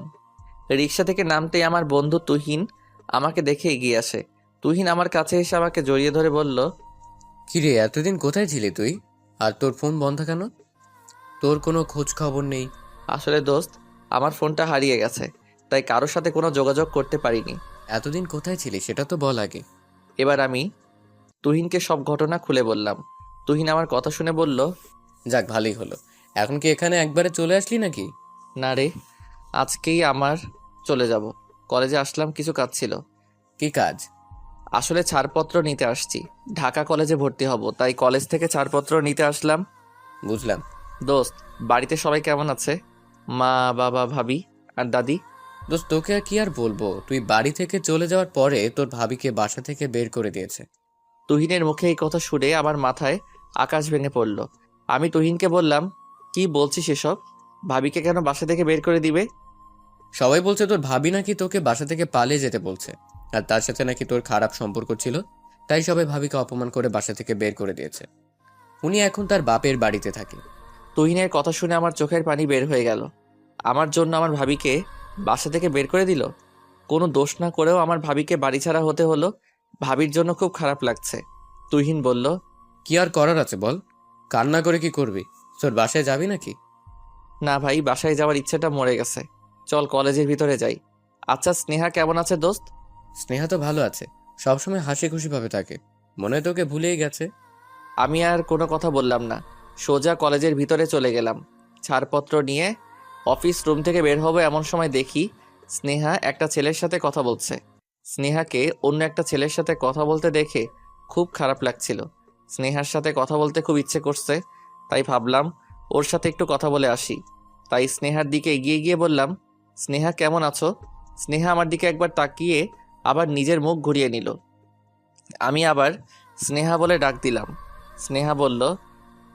রিক্সা থেকে নামতেই আমার বন্ধু তুহিন আমাকে দেখে এগিয়ে আসে। তুহিন আমার কাছে এসে আমাকে জড়িয়ে ধরে বলল, কিরে, এতদিন কোথায় ছিলি তুই? আর তোর ফোন বন্ধ কেন? তোর কোনো খোঁজ খবর নেই। আসলে দোস্ত, আমার ফোনটা হারিয়ে গেছে, তাই কারোর সাথে কোনো যোগাযোগ করতে পারিনি। এতদিন কোথায় ছিলি সেটা তো বল আগে। এবার আমি তুহিনকে সব ঘটনা খুলে বললাম। তুহিন আমার কথা শুনে বলল, যাক, ভালোই হলো। এখন কি এখানে একবারে চলে আসলি নাকি? না রে, আজকেই আমার চলে যাব। কলেজে আসলাম, কিছু কাজ ছিল। কি কাজ? আসলে ছাড়পত্র নিতে আসছি। ঢাকা কলেজে ভর্তি হব, তাই কলেজ থেকে ছাড়পত্র নিতে আসলাম। বুঝলাম। দোস্ত, বাড়িতে সবাই কেমন আছে? মা, বাবা, ভাবি আর দাদি? দোস্ত, তোকে আর কি আর বলবো, তুই বাড়ি থেকে চলে যাওয়ার পরে তোর ভাবিকে বাসা থেকে বের করে দিয়েছে। তুহিনের মুখে এই কথা শুনে আমার মাথায় আকাশ ভেঙে পড়ল। আমি তুহিনকে বললাম, কি বলছিস এসব? ভাবিকে কেন বাসা থেকে বের করে দিবে? সবাই বলছে তোর ভাবি নাকি তোকে বাসা থেকে পালিয়ে যেতে বলছে, আর তার সাথে নাকি তোর খারাপ সম্পর্ক ছিল, তাই সবাই ভাবিকে অপমান করে বাসা থেকে বের করে দিয়েছে। উনি এখন তার বাপের বাড়িতে থাকে। তুহিনের কথা শুনে আমার চোখের পানি বের হয়ে গেল। আমার জন্য আমার ভাবিকে বাসা থেকে বের করে দিল। কোনো দোষ না করেও আমার ভাবিকে বাড়ি ছাড়া হতে হলো। ভাবির জন্য খুব খারাপ লাগছে। তুহিন বলল, কি আর করার আছে বল? কান্না করে কি করবি? তোর বাসায় যাবি নাকি? না ভাই, বাসায় যাওয়ার ইচ্ছেটা মরে গেছে। চল কলেজের ভিতরে যাই। আচ্ছা, স্নেহা কেমন আছে দোস্ত? স্নেহা তো ভালো আছে, সবসময় হাসি খুশি ভাবে থাকে। মনে হয় তোকে ভুলেই গেছে। আমি আর কোনো কথা বললাম না, সোজা কলেজের ভিতরে চলে গেলাম। ছাড়পত্র নিয়ে অফিস রুম থেকে বের হবো, এমন সময় দেখি স্নেহা একটা ছেলের সাথে কথা বলছে। স্নেহাকে অন্য একটা ছেলের সাথে কথা বলতে দেখে খুব খারাপ লাগছিল। স্নেহার সাথে কথা বলতে খুব ইচ্ছে করছে, তাই ভাবলাম ওর সাথে একটু কথা বলে আসি। তাই স্নেহার দিকে এগিয়ে গিয়ে বললাম, স্নেহা কেমন আছো? স্নেহা আমার দিকে একবার তাকিয়ে আবার নিজের মুখ ঘুরিয়ে নিল। আমি আবার স্নেহা বলে ডাক দিলাম। স্নেহা বলল,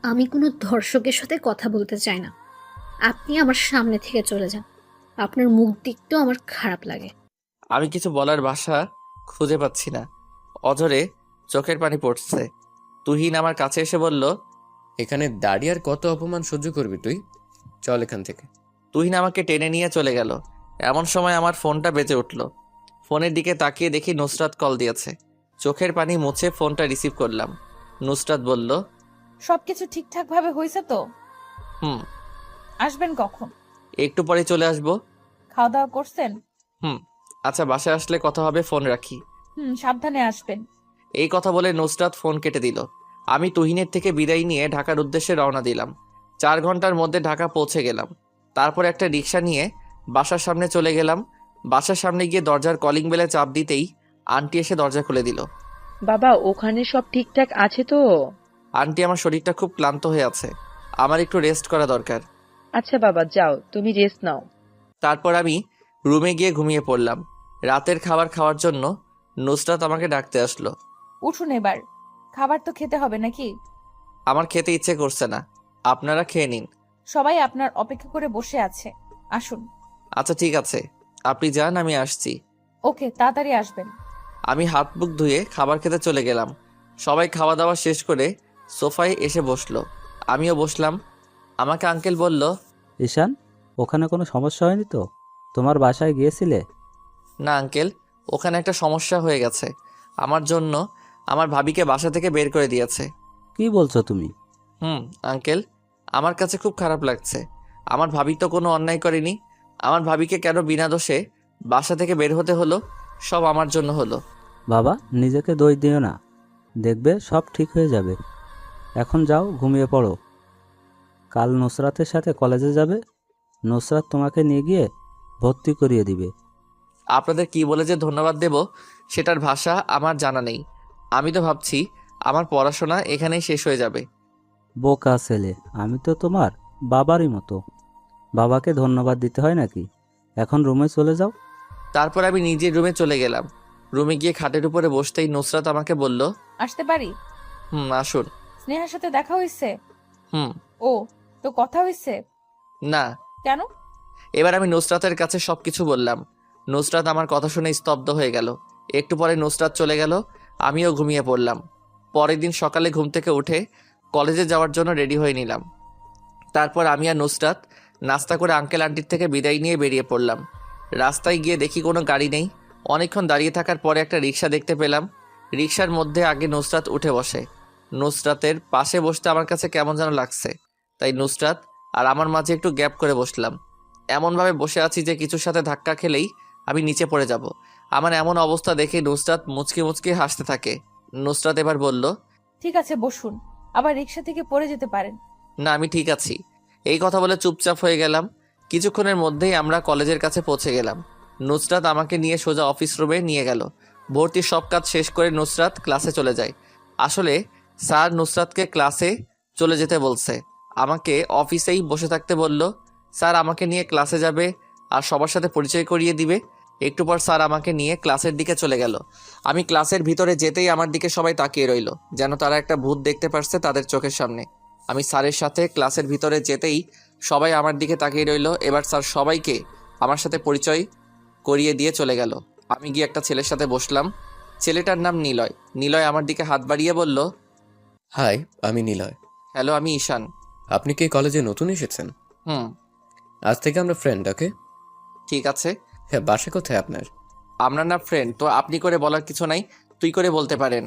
আমি কোনো ধর্ষকের সাথে কথা বলতে চাই না, আপনি আমার সামনে থেকে চলে যান, আপনার মুখ দেখতেও আমার খারাপ লাগে। আমি কিছু বলার ভাষা খুঁজে পাচ্ছি না, অঝরে চোখের পানি পড়ছে। তুহিন আমার কাছে এসে বলল, এখানে দাঁড়িয়ে আর কত অপমান সহ্য করবি তুই? চল এখান থেকে। তুহিন আমাকে টেনে নিয়ে চলে গেল। এমন সময় আমার ফোনটা বেজে উঠল। ফোনের দিকে তাকিয়ে দেখি নুসরাত কল দিয়েছে। চোখের পানি মুছে ফোনটা রিসিভ করলাম। নুসরাত বলল, সবকিছু ঠিকঠাক ভাবে হয়েছে তো? হুম। আসবেন কখন? একটু পরে চলে আসবো। খাওয়া দাওয়া করছেন? হুম। আচ্ছা, বাসায় আসলে কথা হবে, ফোন রাখি। সাবধানে আসবেন। এই কথা বলে নুসরাত ফোন কেটে দিল। আমি তুহিনের থেকে বিদায় নিয়ে ঢাকার উদ্দেশ্যে রওনা দিলাম। 4 ঘন্টার মধ্যে ঢাকা পৌঁছে গেলাম। তারপর একটা রিক্সা নিয়ে বাসার সামনে চলে গেলাম। বাসার সামনে গিয়ে দরজার কলিং বেলে চাপ দিতেই আন্টি এসে দরজা খুলে দিল। বাবা ওখানে সব ঠিকঠাক আছে তো? আন্টি, আমার শরীরটা খুব ক্লান্ত হয়ে আছে, আমার একটু রেস্ট করা দরকার। আচ্ছা বাবা যাও, তুমি রেস্ট নাও। তারপর আমি রুমে গিয়ে ঘুমিয়ে পড়লাম। রাতের খাবার খাওয়ার জন্য নুসরাত আমাকে ডাকতে আসলো। উঠুন এবার, খাবার তো খেতে হবে নাকি? আমার খেতে ইচ্ছে করছে না, আপনারা খেয়ে নিন। সবাই আপনার অপেক্ষা করে বসে আছে, আসুন। আচ্ছা ঠিক আছে, আপনি যান, আমি আসছি। ওকে, তাড়াতাড়ি আসবেন। আমি হাত মুখ ধুয়ে খাবার খেতে চলে গেলাম। সবাই খাওয়া দাওয়া শেষ করে সোফায় এসে বসলো, আমিও বসলাম। আমাকে আঙ্কেল বলল, ঈশান, ওখানে কোনো সমস্যা হয়নি তো? তোমার বাসায় গিয়েছিলে? না আঙ্কেল, ওখানে একটা সমস্যা হয়ে গেছে। আমার জন্য আমার ভাবিকে বাসা থেকে বের করে দিয়েছে। কি বলছো তুমি? আঙ্কেল, আমার কাছে খুব খারাপ লাগছে। আমার ভাবি তো কোনো অন্যায় করেনি। আমার ভাবিকে কেন বিনা দোষে বাসা থেকে বের হতে হলো? সব আমার জন্য হলো। বাবা, নিজেকে দোষ দিও না, দেখবে সব ঠিক হয়ে যাবে। এখন যাও, ঘুমিয়ে পড়ো। কাল নুসরাতের সাথে কলেজে যাবে, নুসরাত তোমাকে নিয়ে গিয়ে ভর্তি করিয়ে দিবে। আপনাদের কি বলে যে ধন্যবাদ দেব সেটার ভাষা আমার জানা নেই। আমি তো ভাবছি আমার পড়াশোনা এখানেই শেষ হয়ে যাবে। বোকা ছেলে, আমি তো তোমার বাবারই মতো, বাবাকে ধন্যবাদ দিতে হয় নাকি? এখন রুমে চলে যাও। তারপর আমি নিজের রুমে চলে গেলাম। রুমে গিয়ে খাটের উপরে বসতেই নুসরাত আমাকে বলল, আসতে পারি? আসুন। স্নেহার সাথে দেখা হয়েছে? হুম। ও, তো কথা হয়েছে? না। কেন? এবার আমি নুসরাতের কাছে সবকিছু বললাম। নুসরাত আমার কথা শুনে স্তব্ধ হয়ে গেল। একটু পরে নুসরাত চলে গেল, আমিও ঘুমিয়ে পড়লাম। পরের দিন সকালে ঘুম থেকে উঠে কলেজে যাওয়ার জন্য রেডি হয়ে নিলাম। তারপর আমি আর নুসরাত নাস্তা করে আঙ্কেল আন্টির থেকে বিদায় নিয়ে বেরিয়ে পড়লাম। রাস্তায় গিয়ে দেখি কোনো গাড়ি নেই। অনেকক্ষণ দাঁড়িয়ে থাকার পরে একটা রিক্সা দেখতে পেলাম। রিক্সার মধ্যে আগে নুসরাত উঠে বসে। নুসরাতের পাশে বসতে আমার কাছে কেমন যেন লাগছে, তাই নুসরাত আর আমার মাঝে একটু গ্যাপ করে বসলাম। এমনভাবে বসে আছি যে কিছুর সাথে ধাক্কা খেলেই আমি নিচে পড়ে যাব। আমার এমন অবস্থা দেখে নুসরাত মুচকি মুচকি হাসতে থাকে। নুসরাত এবার বলল, ঠিক আছে বসুন, আবার রিক্সা থেকে পড়ে যেতে পারেন। না, আমি ঠিক আছি। এই কথা বলে চুপচাপ হয়ে গেলাম। কিছুক্ষণের মধ্যেই আমরা কলেজের কাছে পৌঁছে গেলাম। নুসরাত আমাকে নিয়ে সোজা অফিস রুমে নিয়ে গেল। ভর্তির সব কাজ শেষ করে নুসরাত ক্লাসে চলে যায়। আসলে স্যার নুসরাতকে ক্লাসে চলে যেতে বলছে, আমাকে অফিসেই বসে থাকতে বলল। স্যার আমাকে নিয়ে ক্লাসে যাবে আর সবার সাথে পরিচয় করিয়ে দিবে। একটু পর স্যার আমাকে নিয়ে ক্লাসের দিকে চলে গেল। আমি ক্লাসের ভিতরে যেতেই আমার দিকে সবাই তাকিয়ে রইল, যেন তারা একটা ভূত দেখতে পারছে তাদের চোখের সামনে। আমি স্যারের সাথে ক্লাসের ভিতরে যেতেই সবাই আমার দিকে তাকিয়ে রইল। এবার স্যার সবাইকে আমার সাথে পরিচয় করিয়ে দিয়ে চলে গেল। আমি গিয়ে একটা ছেলের সাথে বসলাম। ছেলেটার নাম নিলয়। নিলয় আমার দিকে হাত বাড়িয়ে বলল, হাই, আমি নিলয়। হ্যালো, আমি ঈশান। আপনি কি কলেজে নতুন এসেছেন? আজ থেকে আমরা ফ্রেন্ড, ওকে? ঠিক আছে। হ্যাঁ, বাসা কোথায় আপনার? আমরা না ফ্রেন্ড তো আপনি করে বলার কিছু নাই, তুই করে বলতে পারেন।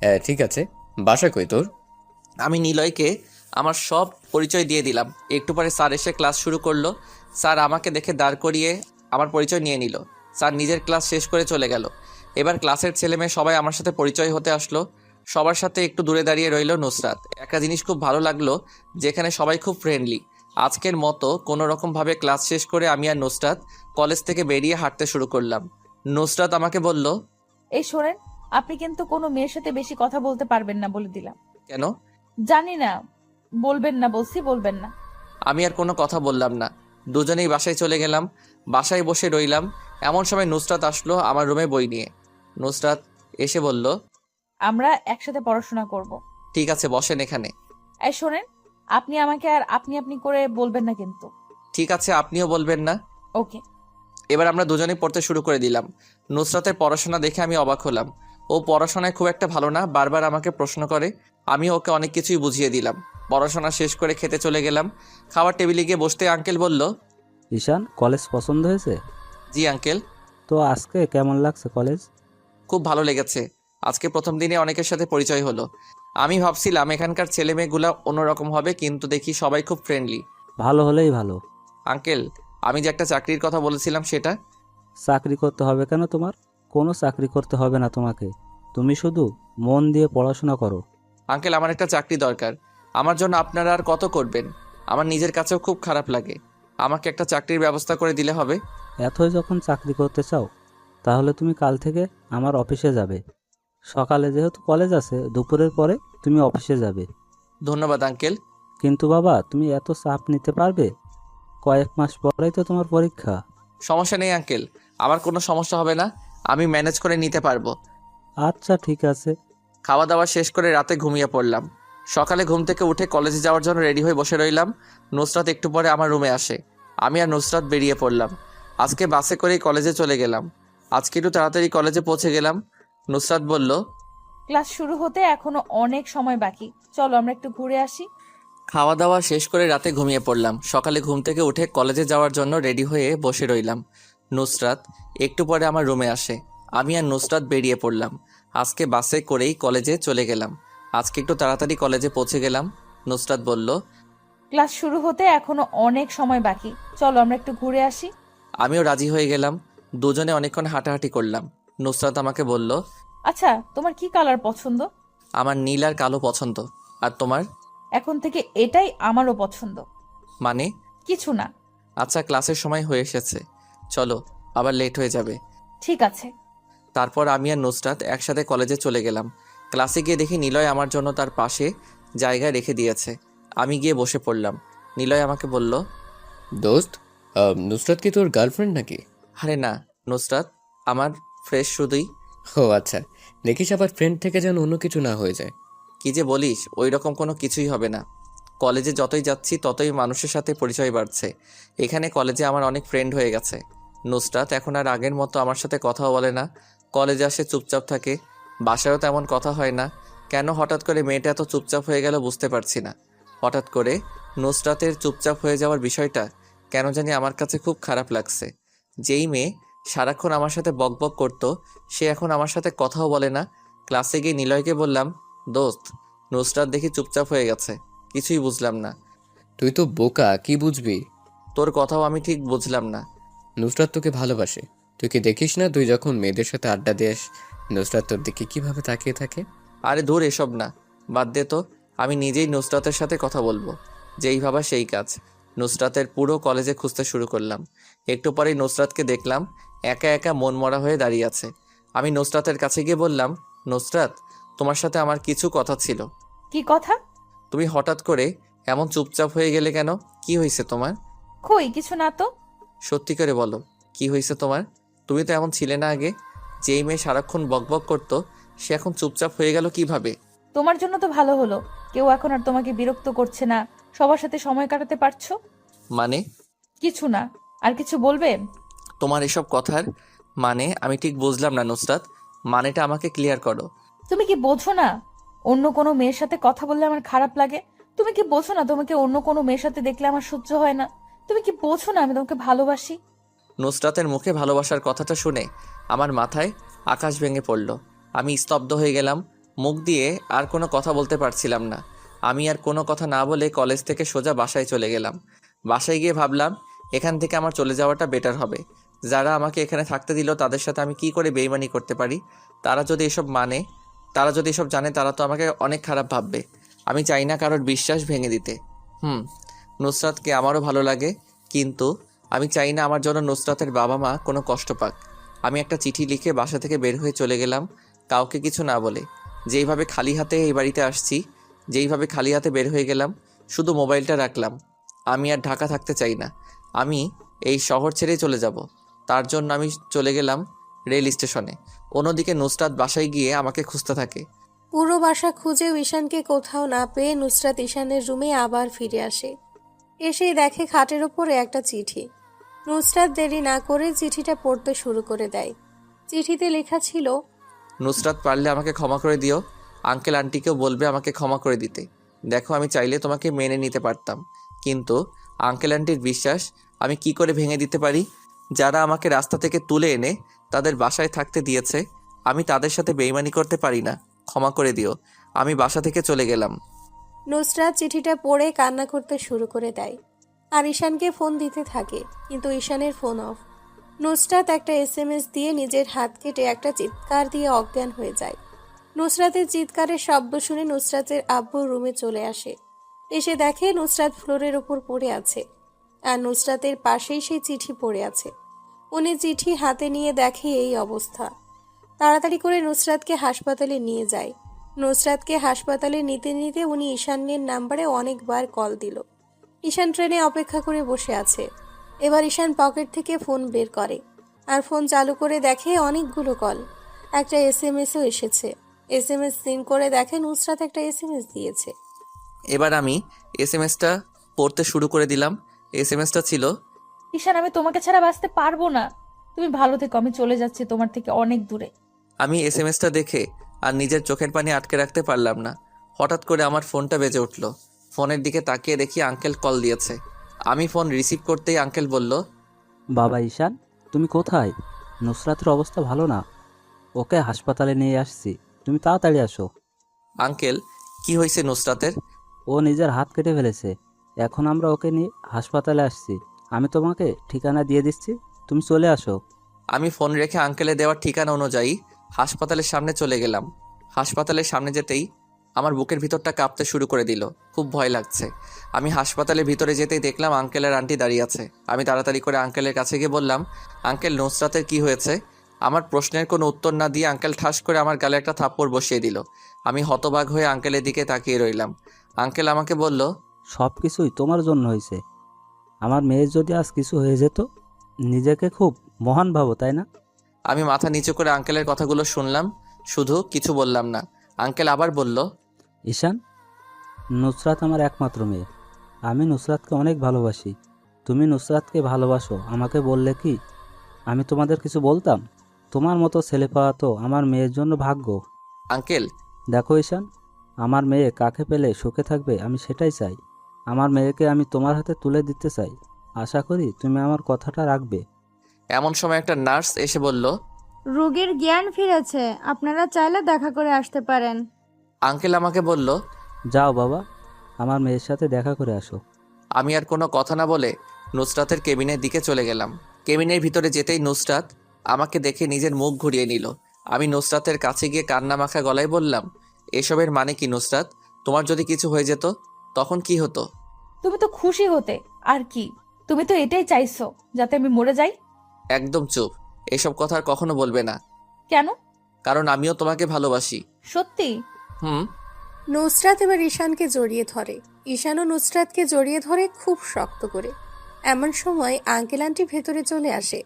হ্যাঁ ঠিক আছে, বাসা কই তোর? আমি নিলয়কে আমার সব পরিচয় দিয়ে দিলাম। একটু পরে স্যার এসে ক্লাস শুরু করলো। স্যার আমাকে দেখে দাঁড় করিয়ে আমার পরিচয় নিয়ে নিল। স্যার নিজের ক্লাস শেষ করে চলে গেল। এবার ক্লাসের ছেলেমেয়ে সবাই আমার সাথে পরিচয় হতে আসলো। সবার সাথে একটু দূরে দাঁড়িয়ে রইল নুসরাত। একটা জিনিস খুব ভালো লাগলো, যেখানে সবাই খুব ফ্রেন্ডলি। আজকের মতো কোনো রকমভাবে ক্লাস শেষ করে আমি আর নুসরাত কলেজ থেকে বেরিয়ে হাঁটতে শুরু করলাম। নুসরাত আমাকে বলল, এই শোনেন, আপনি কিন্তু কোনো মেয়ের সাথে বেশি কথা বলতে পারবেন না বলে দিলাম। কেন? জানি না, বলবেন না বলছি, বলবেন না। আমি আর কোনো কথা বললাম না। দুজনেই বাসায় চলে গেলাম। বাসায় বসে রইলাম। এমন সময় নুসরাত আসলো আমার রুমে বই নিয়ে। নুসরাত এসে বলল, আমরা একসাথে পড়াশোনা করব। ঠিক আছে, বসেন এখানে। এই শোনেন, আপনি আমাকে আর আপনি আপনি করে বলবেন না কিন্তু। ঠিক আছে, আপনিও বলবেন না। ওকে। এবার আমরা দুজনেই পড়তে শুরু করে দিলাম। নুসরাতের পড়াশোনা দেখে আমি অবাক হলাম। ও পড়াশোনায় খুব একটা ভালো না, বারবার আমাকে প্রশ্ন করে। আমি ওকে অনেক কিছুই বুঝিয়ে দিলাম। পড়াশোনা শেষ করে খেতে চলে গেলাম। খাবার টেবিলে গিয়ে বসতে আঙ্কেল বলল, ঈশান, কলেজ পছন্দ হয়েছে? জি আঙ্কেল। তো আজকে কেমন লাগছে কলেজ? খুব ভালো লেগেছে। আজকে প্রথম দিনে অনেকের সাথে পরিচয় হলো। আমি ভাবছিলাম এখানকার ছেলে মেয়েগুলা অন্যরকম হবে, কিন্তু দেখি সবাই খুব ফ্রেন্ডলি। ভালো হলেই ভালো। আঙ্কেল, আমি যে একটা চাকরির কথা বলেছিলাম সেটা? চাকরি করতে হবে কেন তোমার? কোনো চাকরি করতে হবে না তোমাকে, তুমি শুধু মন দিয়ে পড়াশোনা করো। আঙ্কেল, আমার একটা চাকরি দরকার। আমার জন্য আপনারা আর কত করবেন? আমার নিজের কাছেও খুব খারাপ লাগে। আমাকে একটা চাকরির ব্যবস্থা করে দিলে হবে। এতই যখন চাকরি করতে চাও, তাহলে তুমি কাল থেকে আমার অফিসে যাবে। সকালে যেহেতু কলেজ আছে, দুপুরের পরে তুমি অফিসে যাবে। ধন্যবাদ আঙ্কেল। কিন্তু বাবা, তুমি এত চাপ নিতে পারবে? কয়েক মাস পরেই তো তোমার পরীক্ষা। সমস্যা নেই আঙ্কেল, আমার কোনো সমস্যা হবে না, আমি ম্যানেজ করে নিতে পারবো। আচ্ছা ঠিক আছে। খাওয়া দাওয়া শেষ করে রাতে ঘুমিয়ে পড়লাম। সকালে ঘুম থেকে উঠে কলেজে যাওয়ার জন্য রেডি হয়ে বসে রইলাম। নুসরাত একটু পরে আমার রুমে আসে। আমি আর নুসরাত বেরিয়ে পড়লাম। আজকে বাসে করেই কলেজে চলে গেলাম। আজকে একটু তাড়াতাড়ি কলেজে পৌঁছে গেলাম। নুসরাত বলল, ক্লাস শুরু হতে এখনো অনেক সময় বাকি, চলো আমরা একটু ঘুরে আসি। খাওয়া দাওয়া শেষ করে রাতে ঘুমিয়ে পড়লাম। সকালে ঘুম থেকে উঠে কলেজে যাওয়ার জন্য রেডি হয়ে বসে রইলাম। নুসরাত একটু পরে আমার রুমে আসে। আমি আর নুসরাত বেরিয়ে পড়লাম। আজকে বাসে করেই কলেজে চলে গেলাম। আজকে একটু তাড়াতাড়ি কলেজে পৌঁছে গেলাম। নুসরাত বলল, ক্লাস শুরু হতে এখনো অনেক সময় বাকি, চলো আমরা একটু ঘুরে আসি। আমিও রাজি হয়ে গেলাম। দুজনে অনেকক্ষণ হাঁটাহাঁটি করলাম। নুসরাত আমাকে বলল, আচ্ছা, তোমার কি কালার পছন্দ? আমার নীল আর কালো পছন্দ। আর তোমার? এখন থেকে এটাই আমারও পছন্দ। মানে? কিছু না। আচ্ছা, ক্লাসের সময় হয়ে এসেছে, চলো, আবার লেট হয়ে যাবে। ঠিক আছে। তারপর আমি আর নুসরাত একসাথে কলেজে চলে গেলাম। ক্লাসে গিয়ে দেখি নিলয় আমার জন্য তার পাশে জায়গায় রেখে দিয়েছে। আমি গিয়ে বসে পড়লাম। নিলয় আমাকে বলল, দোস্ত, নুসরাত কি তোর গার্লফ্রেন্ড নাকি? আরে না নুসরাত, আমার ফ্রেশ শুধুই। ও আচ্ছা, দেখিস আবার ফ্রেন্ড থেকে যেন অন্য কিছু না হয়ে যায়। কি যে বলিস, ওই রকম কোনো কিছুই হবে না। কলেজে যতই যাচ্ছি ততই মানুষের সাথে পরিচয় বাড়ছে। এখানে কলেজে আমার অনেক ফ্রেন্ড হয়ে গেছে। নুসরাত এখন আর আগের মতো আমার সাথে কথাও বলে না। কলেজে আসে চুপচাপ থাকে, বাসায়ও তেমন কথা হয় না। কেন হঠাৎ করে মেয়েটা এত চুপচাপ হয়ে গেল বুঝতে পারছি না। হঠাৎ করে নুসরাতের চুপচাপ হয়ে যাওয়ার বিষয়টা কেন জানি আমার কাছে খুব খারাপ লাগছে। যেই মেয়ে সারাক্ষণ আমার সাথে বকবক করতো, সে এখন আমার সাথে কথাও বলে না। ক্লাসে গিয়ে নিলয়কে বললাম, দোস্ত, নুসরাত দেখি চুপচাপ হয়ে গেছে, কিছুই বুঝলাম না। তুই তো বোকা, কি বুঝবি? তোর কথাও আমি ঠিক বুঝলাম না। নুসরাত তোকে ভালোবাসে। তুই কি দেখিস না, তুই যখন মেয়েদের সাথে আড্ডা দিস, নুসরাত তোর দিকে কিভাবে তাকিয়ে থাকে? আরে দূর, এসব না, বাদ দে তো। আমি নিজেই নুসরাতের সাথে কথা বলবো। যেই ভাবা সেই কাজ। নুসরাতের পুরো কলেজে খুঁজতে শুরু করলাম। একটু পরেই নুসরাতকে দেখলাম একা একা মন মরা হয়ে দাঁড়িয়ে আছে। আমি নুসরাতের কাছে গিয়ে বললাম, নুসরাত, তোমার সাথে আমার কিছু কথা ছিল। কি কথা? তুমি হঠাৎ করে এমন চুপচাপ হয়ে গেলে কেন? কি হয়েছে তোমার? কই কিছু না তো। সত্যি করে বলো, কি হয়েছে তোমার? তুমি তো এমন ছিলে না আগে। যেই মেয়ে সারাক্ষণ বকবক করতো, সে এখন চুপচাপ হয়ে গেল কিভাবে? তোমার জন্য তো ভালো হলো, কেউ এখন আর তোমাকে বিরক্ত করছে না, সবার সাথে সময় কাটাতে পারছো। মানে? কিছু না। আর কিছু বলবে? তোমার এসব কথার মানে আমি ঠিক বুঝলাম না নুসরাত, মানেটা আমাকে ক্লিয়ার করো। তুমি কি বোঝো না অন্য কোনো মেয়ের সাথে কথা বললে আমার খারাপ লাগে? তুমি কি বোঝো না তোমাকে অন্য কোনো মেয়ের সাথে দেখলে আমার সহ্য হয় না? তুমি কি বোঝো না আমি তোমাকে ভালোবাসি? নুসরাতের মুখে ভালোবাসার কথাটা শুনে আমার মাথায় আকাশ ভেঙে পড়ল। আমি স্তব্ধ হয়ে গেলাম। মুখ দিয়ে আর কোনো কথা বলতে পারছিলাম না। আমি আর কোনো কথা না বলে কলেজ থেকে সোজা বাসায় চলে গেলাম। বাসায় গিয়ে ভাবলাম, এখান থেকে আমার চলে যাওয়াটা বেটার হবে। যারা আমাকে এখানে থাকতে দিল তাদের সাথে আমি কি করে বেইমানি করতে পারি? তারা যদি এসব জানে তারা তো আমাকে অনেক খারাপ ভাববে। আমি চাই না কারোর বিশ্বাস ভেঙে দিতে। নুসরাতকে আমারও ভালো লাগে, কিন্তু আমি চাই না আমার জন্য নুসরাতের বাবা মা কোনো কষ্ট পাক। আমি একটা চিঠি লিখে বাসা থেকে বের হয়ে চলে গেলাম, কাউকে কিছু না বলে। যেইভাবে খালি হাতে এই বাড়িতে আসছি, যেইভাবে খালি হাতে বের হয়ে গেলাম, শুধু মোবাইলটা রাখলাম। আমি আর ঢাকা থাকতে চাই না। আমি এই শহর ছেড়েই চলে যাব। তার জন্য আমি চলে গেলাম রেল স্টেশনে। অন্যদিকে নুসরাত বাসায় গিয়ে আমাকে খুঁজতে থাকে। পুরো বাসা খুঁজেও ঈশানকে কোথাও না পেয়ে নুসরাত ঈশানের রুমে আবার ফিরে আসে। এসেই দেখে খাটের ওপরে একটা চিঠি। নুসরাত দেরি না করে চিঠিটা পড়তে শুরু করে দেয়। চিঠিতে লেখা ছিল, নুসরাত, পারলে আমাকে ক্ষমা করে দিও। আঙ্কেল আন্টিকেও বলবে আমাকে ক্ষমা করে দিতে। দেখো, আমি চাইলে তোমাকে মেনে নিতে পারতাম, কিন্তু আঙ্কেল আন্টির বিশ্বাস আমি কি করে ভেঙে দিতে পারি? যারা আমাকে রাস্তা থেকে তুলে এনে তাদের বাসায় থাকতে দিয়েছে, আমি তাদের সাথে বেইমানি করতে পারি না। ক্ষমা করে দিও। আমি বাসা থেকে চলে গেলাম। নুসরাত চিঠিটা পড়ে কান্না করতে শুরু করে দেয় আর ঈশানকে ফোন দিতে থাকে, কিন্তু ঈশানের ফোন অফ। নুসরাত একটা এসএমএস দিয়ে নিজের হাত কেটে একটা চিৎকার দিয়ে অজ্ঞান হয়ে যায়। নুসরাতের চিৎকারের শব্দ শুনে নুসরাতের আব্বু রুমে চলে আসে। এসে দেখে নুসরাত ফ্লোরের ওপর পড়ে আছে আর নুসরাতের পাশেই সেই চিঠি পড়ে আছে। উনি চিঠি হাতে নিয়ে দেখে এই অবস্থা। তাড়াতাড়ি করে নুসরাতকে হাসপাতালে নিয়ে যায়। নুসরাতকে হাসপাতালে নিতে নিতে উনি ঈশানের নাম্বারে অনেকবার কল দিল। ঈশান ট্রেনে অপেক্ষা করে বসে আছে। এবার ঈশান পকেট থেকে ফোন বের করে আর ফোন চালু করে দেখে অনেকগুলো কল। একটা এসএমএসও এসেছে। এসএমএস সিন করে দেখে নুসরাত একটা এসএমএস দিয়েছে। এবার আমি এসএমএসটা পড়তে শুরু করে দিলাম। এসএমএসটা ছিল, ঈশান, আমি তোমাকে ছাড়া বাঁচতে পারবো না। তুমি ভালো থেকো, আমি চলে যাচ্ছি তোমার থেকে অনেক দূরে। আমি এসএমএসটা দেখে আর নিজের চোখের পানি আটকে রাখতে পারলাম না। হঠাৎ করে আমার ফোনটা বেজে উঠল। ফোনের দিকে তাকিয়ে দেখি আঙ্কেল কল দিয়েছে। আমি ফোন রিসিভ করতেই আঙ্কেল বলল, বাবা ঈশান, তুমি কোথায়? নুসরাতের অবস্থা ভালো না, ওকে হাসপাতালে নিয়ে আসছি, তুমি তাড়াতাড়ি আসো। আঙ্কেল, কি হয়েছে নুসরাতের? ও নিজের হাত কেটে ফেলেছে, এখন আমরা ওকে নিয়ে হাসপাতালে আসছি। আমি তোমাকে ঠিকানা দিয়ে দিচ্ছি, তুমি চলে আসো। আমি ফোন রেখে আঙ্কেলে দেওয়ার ঠিকানা অনুযায়ী হাসপাতালের সামনে চলে গেলাম। হাসপাতালের সামনে যেতেই আমার বুকের ভিতরটা কাঁপতে শুরু করে দিল। খুব ভয় লাগছে। আমি হাসপাতালের ভিতরে যেতেই দেখলাম আঙ্কেল আর আন্টি দাঁড়িয়ে আছে। আমি তাড়াতাড়ি করে আঙ্কেলের কাছে গিয়ে বললাম, আঙ্কেল, নুসরাতের কি হয়েছে? আমার প্রশ্নের কোনো উত্তর না দিয়ে আঙ্কেল ঠাস করে আমার গালে একটা থাপ্পড় বসিয়ে দিল। আমি হতবাক হয়ে আঙ্কেলের দিকে তাকিয়ে রইলাম। আঙ্কেল আমাকে বলল, সব কিছুই তোমার জন্য হয়েছে। আমার মেয়ের যদি আজ কিছু হয়ে যেত, নিজেকে খুব মহান ভাবো, তাই না? আমি মাথা নিচু করে আঙ্কেলের কথাগুলো শুনলাম, শুধু কিছু বললাম না। আঙ্কেল আবার বলল, ঈশান, নুসরাত আমার একমাত্র মেয়ে। আমি নুসরাতকে অনেক ভালোবাসি। তুমি নুসরাতকে ভালোবাসো, আমাকে বললে কি আমি তোমাদের কিছু বলতাম? তোমার মতো ছেলে পাওয়া তো আমার মেয়ের জন্য ভাগ্য। আঙ্কেল, দেখো ঈশান, আমার মেয়ে কাকে পেলে সুখে থাকবে আমি সেটাই চাই। আমার মেয়েকে আমি তোমার হাতে তুলে দিতে চাই। আশা করি তুমি আমার কথাটা রাখবে। এমন সময় একটা নার্স এসে বলল, রোগীর জ্ঞান ফিরেছে, আপনারা চাইলে দেখা করে আসতে পারেন। আঙ্কেল আমাকে বলল, যাও বাবা, আমার মেয়ের সাথে দেখা করে আসো। আমি আর কোনো কথা না বলে নুসরাতের কেবিনের দিকে চলে গেলাম। কেবিনের ভিতরে যেতেই নুসরাত আমাকে দেখে নিজের মুখ ঘুরিয়ে নিল। আমি নুসরাতের কাছে গিয়ে কান্না মাখা গলায় বললাম, এসবের মানে কি নুসরাত? তোমার যদি কিছু হয়ে যেত তখন কি হতো? তুমি তো খুশি হতে, আর কি? তুমি তো এটাই চাইছো, যাতে আমি মরে যাই। একদম চুপ, এসব কথা আর কখনো বলবে না। কেন? কারণ আমিও তোমাকে ভালোবাসি। সত্যি? হুম। নুসরাত এবার ঈশানকে জড়িয়ে ধরে। ঈশানও নুসরাতকে জড়িয়ে ধরে খুব শক্ত করে। এমন সময় আঙ্কেল আন্টি ভেতরে চলে আসে।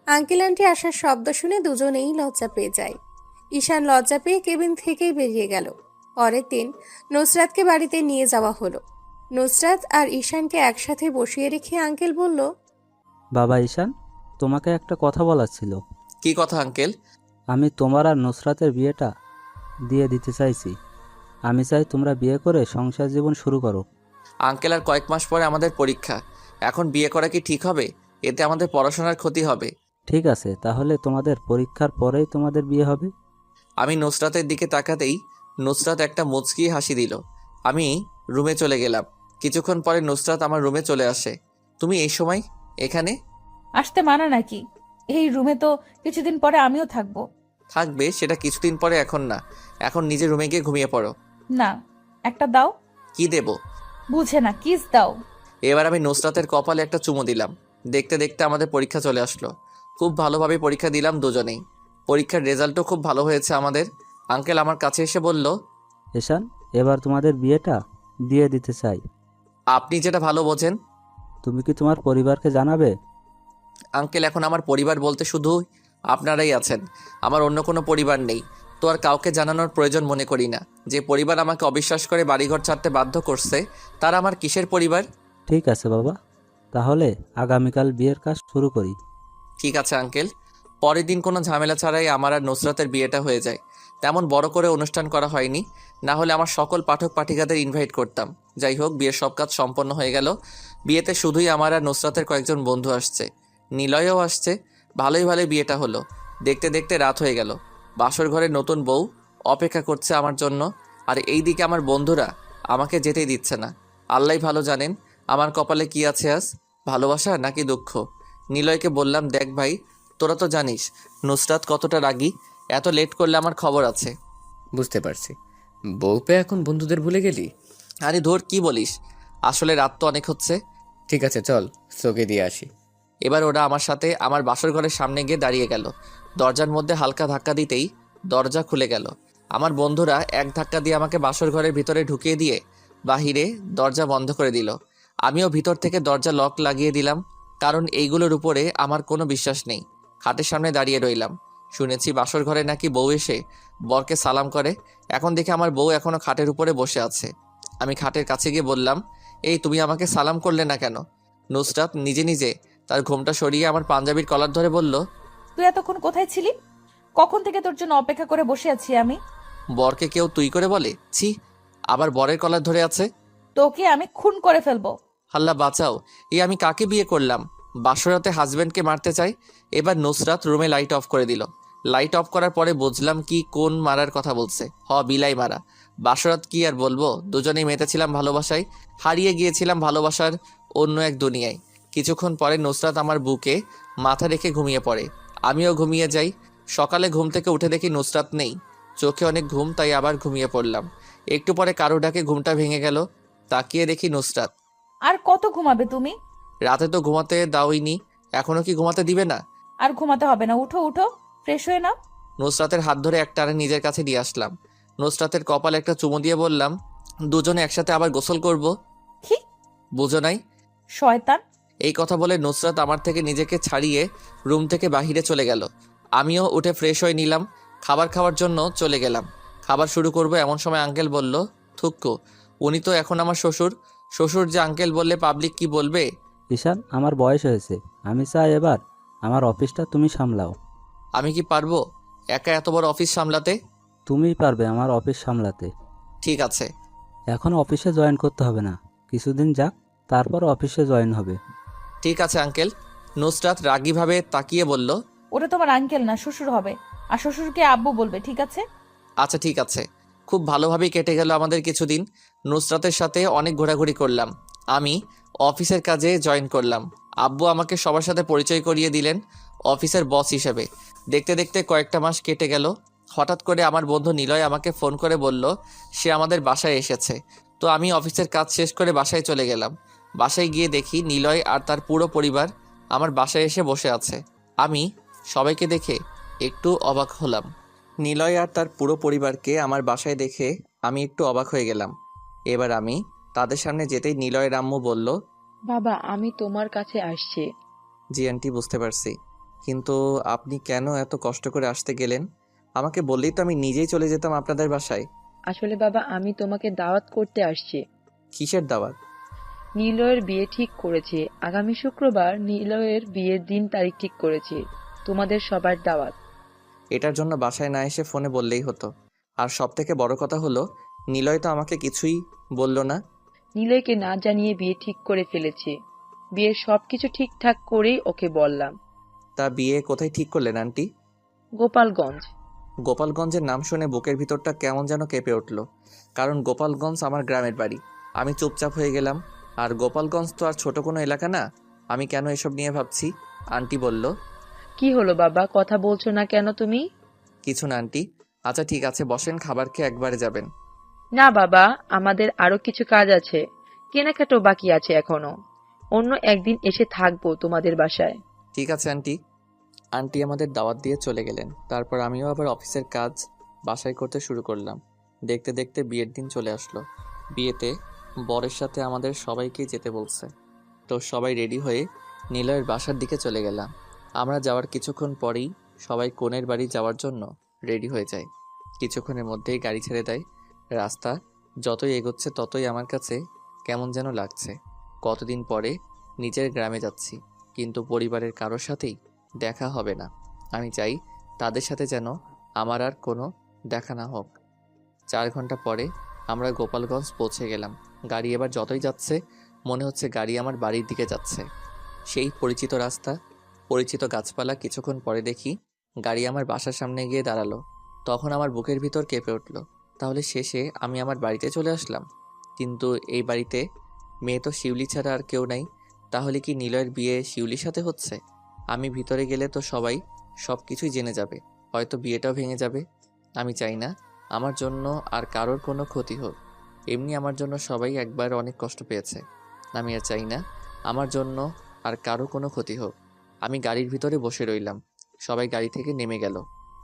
আঙ্কেল আন্টি আসার শব্দ শুনে দুজনেই লজ্জা পেয়ে যায়। ঈশান লজ্জা পেয়ে কেবিন থেকেই বেরিয়ে গেল। পরের দিন নুসরাতকে বাড়িতে নিয়ে যাওয়া হলো। নুসরাত আর ঈশানকে একসাথে বসিয়ে রেখে আঙ্কেল বলল, বাবা ঈশান, তোমাকে একটা কথা বলার ছিল। কি কথা আঙ্কেল? আমি তোমার আর নুসরাতের বিয়েটা দিয়ে দিতে চাইছি। আমি চাই তোমরা বিয়ে করে সংসার জীবন শুরু করো। আঙ্কেল, আর কয়েক মাস পরে আমাদের পরীক্ষা। এখন বিয়ে করা কি ঠিক হবে? এতে আমাদের পড়াশোনার ক্ষতি হবে। ঠিক আছে, তাহলে তোমাদের পরীক্ষার পরেই তোমাদের বিয়ে হবে। আমি নুসরাতের দিকে তাকাতেই নুসরাত একটা মুচকি হাসি দিল। আমি রুমে চলে গেলাম। কিছুক্ষণ পরে নুসরাত আমার রুমে চলে আসে। তুমি এই সময় এখানে? আসতে মানা নাকি? এই রুমে তো কিছুদিন পরে আমিও থাকবো। থাকবে সেটা কিছুদিন পরে, এখন না। এখন নিজের রুমে গিয়ে ঘুমিয়ে পড়ো। না, একটা দাও। কি দেব? বুঝে না, কিস দাও। এবার আমি নুসরাতের কপালে একটা চুমু দিলাম। দেখতে দেখতে আমাদের পরীক্ষা চলে আসলো। খুব ভালোভাবে পরীক্ষা দিলাম দুজনেই। পরীক্ষার রেজাল্টও খুব ভালো হয়েছে আমাদের। আঙ্কেল আমার কাছে এসে বলল, ঈশান, এবার তোমাদের বিয়েটা দিয়ে দিতে চাই। আপনি যেটা ভালো বোঝেন। তুমি কি তোমার পরিবারকে জানাবে? আঙ্কেল, এখন আমার পরিবার বলতে শুধু আপনারাই আছেন। আমার অন্য কোনো পরিবার নেই। তো আর কাউকে জানানোর প্রয়োজন মনে করি না। যে পরিবার আমাকে অবিশ্বাস করে বাড়িঘর ছাড়তে বাধ্য করছে, তারা আমার কিসের পরিবার? ঠিক আছে বাবা, তাহলে আগামীকাল বিয়ের কাজ শুরু করি। ঠিক আছে আঙ্কেল। পরের দিন কোনো ঝামেলা ছাড়াই আমার আর নুসরাতের বিয়েটা হয়ে যায়। তেমন বড় করে অনুষ্ঠান করা হয়নি, না হলে আমার সকল পাঠক পাঠিকাদের ইনভাইট করতাম। যাই হোক, বিয়ের সব কাজ সম্পন্ন হয়ে গেল। বিয়েতে শুধুই আমার আর নুসরাতের কয়েকজন বন্ধু আসছে, নিলয়ও আসছে। ভালোই ভালোই বিয়েটা হলো। দেখতে দেখতে রাত হয়ে গেল। বাসর ঘরে নতুন বউ অপেক্ষা করছে আমার জন্য, আর এই দিকে আমার বন্ধুরা আমাকে যেতেই দিচ্ছে না। আল্লাহই ভালো জানেন আমার কপালে কি আছে আজ, ভালোবাসা নাকি দুঃখ। নিলয়কে বললাম, দেখ ভাই, তোরা তো জানিস নুসরাত কতটা রাগী। এত লেট করলে আমার খবর আছে। বুঝতে পারছি। বউ পেয়ে এখন বন্ধুদের ভুলে গেলি? আরে ধর, কি বলিস? আসলে রাত তো অনেক হচ্ছে। ঠিক আছে, চল তোকে দিয়ে আসি। এবার ওরা আমার সাথে আমার বাসর ঘরের সামনে গিয়ে দাঁড়িয়ে গেল। দরজার মধ্যে হালকা ধাক্কা দিতেই দরজা খুলে গেল। আমার বন্ধুরা এক ধাক্কা দিয়ে আমাকে বাসর ঘরের ভিতরে ঢুকিয়ে দিয়ে বাহিরে দরজা বন্ধ করে দিল। আমিও ভিতর থেকে দরজা লক লাগিয়ে দিলাম, কারণ এইগুলোর উপরে আমার কোনো বিশ্বাস নেই। খাটের সামনে দাঁড়িয়ে রইলাম। শুনেছি বাসর ঘরে নাকি বউ এসে বরকে সালাম করে। এখন দেখে আমার বউ এখনো খাটের উপরে বসে আছে। আমি খাটের কাছে গিয়ে বললাম, এই তুমি আমাকে সালাম করলে না কেন? নুসরাত নিজে নিজে তার ঘোমটা সরিয়ে আমার পাঞ্জাবির কলার ধরে বলল, তুই এতক্ষণ কোথায় ছিলি? কখন থেকে তোর জন্য অপেক্ষা করে বসে আছি আমি। বরকে কেউ তুই করে বলে? ছি, আবার বরের কলার ধরে আছে। তোকে আমি খুন করে ফেলবো। হাল্লা বাঁচাও, এই আমি কাকে বিয়ে করলাম? বাসরাতে হাজবেন্ডকে মারতে চাই। এবার নুসরাত রুমে লাইট অফ করে দিল। লাইট অফ করার পরে বুঝলাম কি কোন মারার কথা বলছে। বিলাই মারা। বাসরাত কি আর বলবো, দুজনেই মেতেছিলাম ভালোবাসায়, হারিয়ে গিয়েছিলাম ভালোবাসার অন্য এক দুনিয়ায়। কিছুক্ষণ পরে নুসরাত আমার বুকে মাথা রেখে ঘুমিয়ে পড়ে। আমিও ঘুমিয়ে যাই। সকালে ঘুম থেকে উঠে দেখি নুসরাত নেই। চোখে অনেক ঘুম, তাই আবার ঘুমিয়ে পড়লাম। একটু পরে কারো ডাকে ঘুমটা ভেঙে গেল। তাকিয়ে দেখি নুসরাত। আর কত ঘুমাবে তুমি? রাতে তো ঘুমাতে দাওইনি, এখনো কি ঘুমাতে দিবে না? আর ঘুমাতে হবে না, উঠো উঠো, ফ্রেশ হয়ে নাও। নুসরাতের হাত ধরে একটানে নিজের কাছে নিয়ে আসলাম। নুসরাতের কপালে একটা চুমু দিয়ে বললাম, দুজনে একসাথে আবার গোসল করব। কি? বুঝো নাই? শয়তান। এই কথা বলে নুসরাত আমার থেকে নিজেকে ছাড়িয়ে রুম থেকে বাহিরে চলে গেল। আমিও উঠে ফ্রেশ হয়ে নিলাম। খাবার খাওয়ার জন্য চলে গেলাম। খাবার শুরু করব এমন সময় আঙ্কেল বলল, থুক্কু, উনি তো এখন আমার শ্বশুর। শ্বশুর যে আঙ্কেল বললে পাবলিক কি বলবে? ঈশান, আমার বয়স হয়েছে, আমি চাই এবার আমার অফিসটা তুমি সামলাও। আমি কি পারবো একা এত বড় অফিস সামলাতে? তুমিই পারবে আমার অফিস সামলাতে। ঠিক আছে। এখন অফিসে জয়েন করতে হবে না, কিছুদিন যাক, তারপর অফিসে জয়েন হবে। ঠিক আছে আঙ্কেল। নুসরাত রাগীভাবে তাকিয়ে বলল, ওটা তোমার আঙ্কেল না, শ্বশুর হবে। আর শ্বশুরকে আব্বু বলবে, ঠিক আছে? আচ্ছা ঠিক আছে। খুব ভালোভাবেই কেটে গেল আমাদের কিছুদিন। নুসরাতের সাথে অনেক ঘোরাঘুরি করলাম। আমি অফিসের কাজে জয়েন করলাম। আব্বু আমাকে সবার সাথে পরিচয় করিয়ে দিলেন অফিসের বস হিসেবে। দেখতে দেখতে কয়েকটা মাস কেটে গেল। হঠাৎ করে আমার বন্ধু নিলয় আমাকে ফোন করে বলল সে আমাদের বাসায় এসেছে। তো আমি অফিসের কাজ শেষ করে বাসায় চলে গেলাম। বাসায় গিয়ে দেখি নিলয় আর তার পুরো পরিবার আমার বাসায় এসে বসে আছে। আমি সবাইকে দেখে একটু অবাক হলাম। নিলয় আর তার পুরো পরিবারকে আমার বাসায় দেখে আমি একটু অবাক হয়ে গেলাম। এবার আমি তাদের সামনে যেতেই নিলয়ের আম্মু বলল, বাবা, আমি তোমার কাছে আসছি। জি আন্টি, বুঝতে পারছি, কিন্তু আপনি কেন এত কষ্ট করে আসতে গেলেন? আমাকে বললেই তো আমি নিজেই চলে যেতাম আপনাদের বাসায়। আসলে বাবা, আমি তোমাকে দাওয়াত করতে আসছি। কিসের দাওয়াত? নিলয়ের বিয়ে ঠিক করেছে। আগামী শুক্রবার নিলয়ের বিয়ের দিন তারিখ ঠিক করেছে। তোমাদের সবার দাওয়াত। এটার জন্য বাসায় না এসে ফোনে বললেই হতো। আর সব থেকে বড় কথা হলো নিলয় তো আমাকে কিছুই বলল না। নিলয়কে না জানিয়ে বিয়ে ঠিক করে ফেলেছে। বিয়ের সবকিছু ঠিকঠাক করেই ওকে বললাম। তা বিয়ে কোথায় ঠিক করলেন আন্টি? গোপালগঞ্জ। গোপালগঞ্জের নাম শুনে বুকের ভিতরটা কেমন যেন কেঁপে উঠল, কারণ গোপালগঞ্জ আমার গ্রামের বাড়ি। আমি চুপচাপ হয়ে গেলাম। আর গোপালগঞ্জ তো আর ছোট কোনো এলাকা না। আমি কেন এসব নিয়ে ভাবছি? আন্টি বলল, কি হলো বাবা, কথা বলছো না কেন তুমি? কিছু না আন্টি। আচ্ছা ঠিক আছে, বসেন, খাবার খেয়ে একবারে যাবেন। না বাবা, আমাদের আরো কিছু কাজ আছে, কেনাকাটাও বাকি আছে এখনো। অন্য একদিন এসে থাকবো তোমাদের বাসায়। ঠিক আছে আন্টি। আন্টি আমাদের দাওয়াত দিয়ে চলে গেলেন। তারপর আমিও আবার অফিসের কাজ বাসায় করতে শুরু করলাম। দেখতে দেখতে বিয়ের দিন চলে আসলো। বিয়েতে বরের সাথে আমাদের সবাইকেই যেতে বলছে। তো সবাই রেডি হয়ে নিলয়ের বাসার দিকে চলে গেলাম। আমরা যাওয়ার কিছুক্ষণ পরেই সবাই কনের বাড়ি যাওয়ার জন্য রেডি হয়ে যায়। কিছুক্ষণের মধ্যেই গাড়ি ছেড়ে দেয়। রাস্তা যতই এগোচ্ছে ততই আমার কাছে কেমন যেন লাগছে। কতদিন পরে নিজের গ্রামে যাচ্ছি, কিন্তু পরিবারের কারোর সাথেই দেখা হবে না। আমি চাই তাদের সাথে যেন আমার আর কোনো দেখা না হোক। 4 ঘন্টা পরে আমরা গোপালগঞ্জ পৌঁছে গেলাম। গাড়ি এবার যতই যাচ্ছে মনে হচ্ছে গাড়ি আমার বাড়ির দিকে যাচ্ছে। সেই পরিচিত রাস্তা, পরিচিত গাছপালা। কিছুক্ষণ পরে দেখি গাড়ি আমার বাসার সামনে গিয়ে দাঁড়ালো। তখন আমার বুকের ভিতর কেঁপে উঠল। তাহলে শেষে আমি আমার বাড়িতে চলে আসলাম। কিন্তু এই বাড়িতে মেয়ে তো শিউলি ছাড়া আর কেউ নাই। তাহলে কি নিলয়ের বিয়ে শিউলির সাথে হচ্ছে? আমি ভিতরে গেলে তো সবাই সব কিছুই জেনে যাবে, হয়তো বিয়েটাও ভেঙে যাবে। আমি চাই না আমার জন্য আর কারোর কোনো ক্ষতি হোক। এমনি আমার জন্য সবাই একবার অনেক কষ্ট পেয়েছে। আমি আর চাই না আমার জন্য আর কারো কোনো ক্ষতি হোক। আমি গাড়ির ভিতরে বসে রইলাম। সবাই গাড়ি থেকে নেমে গেল।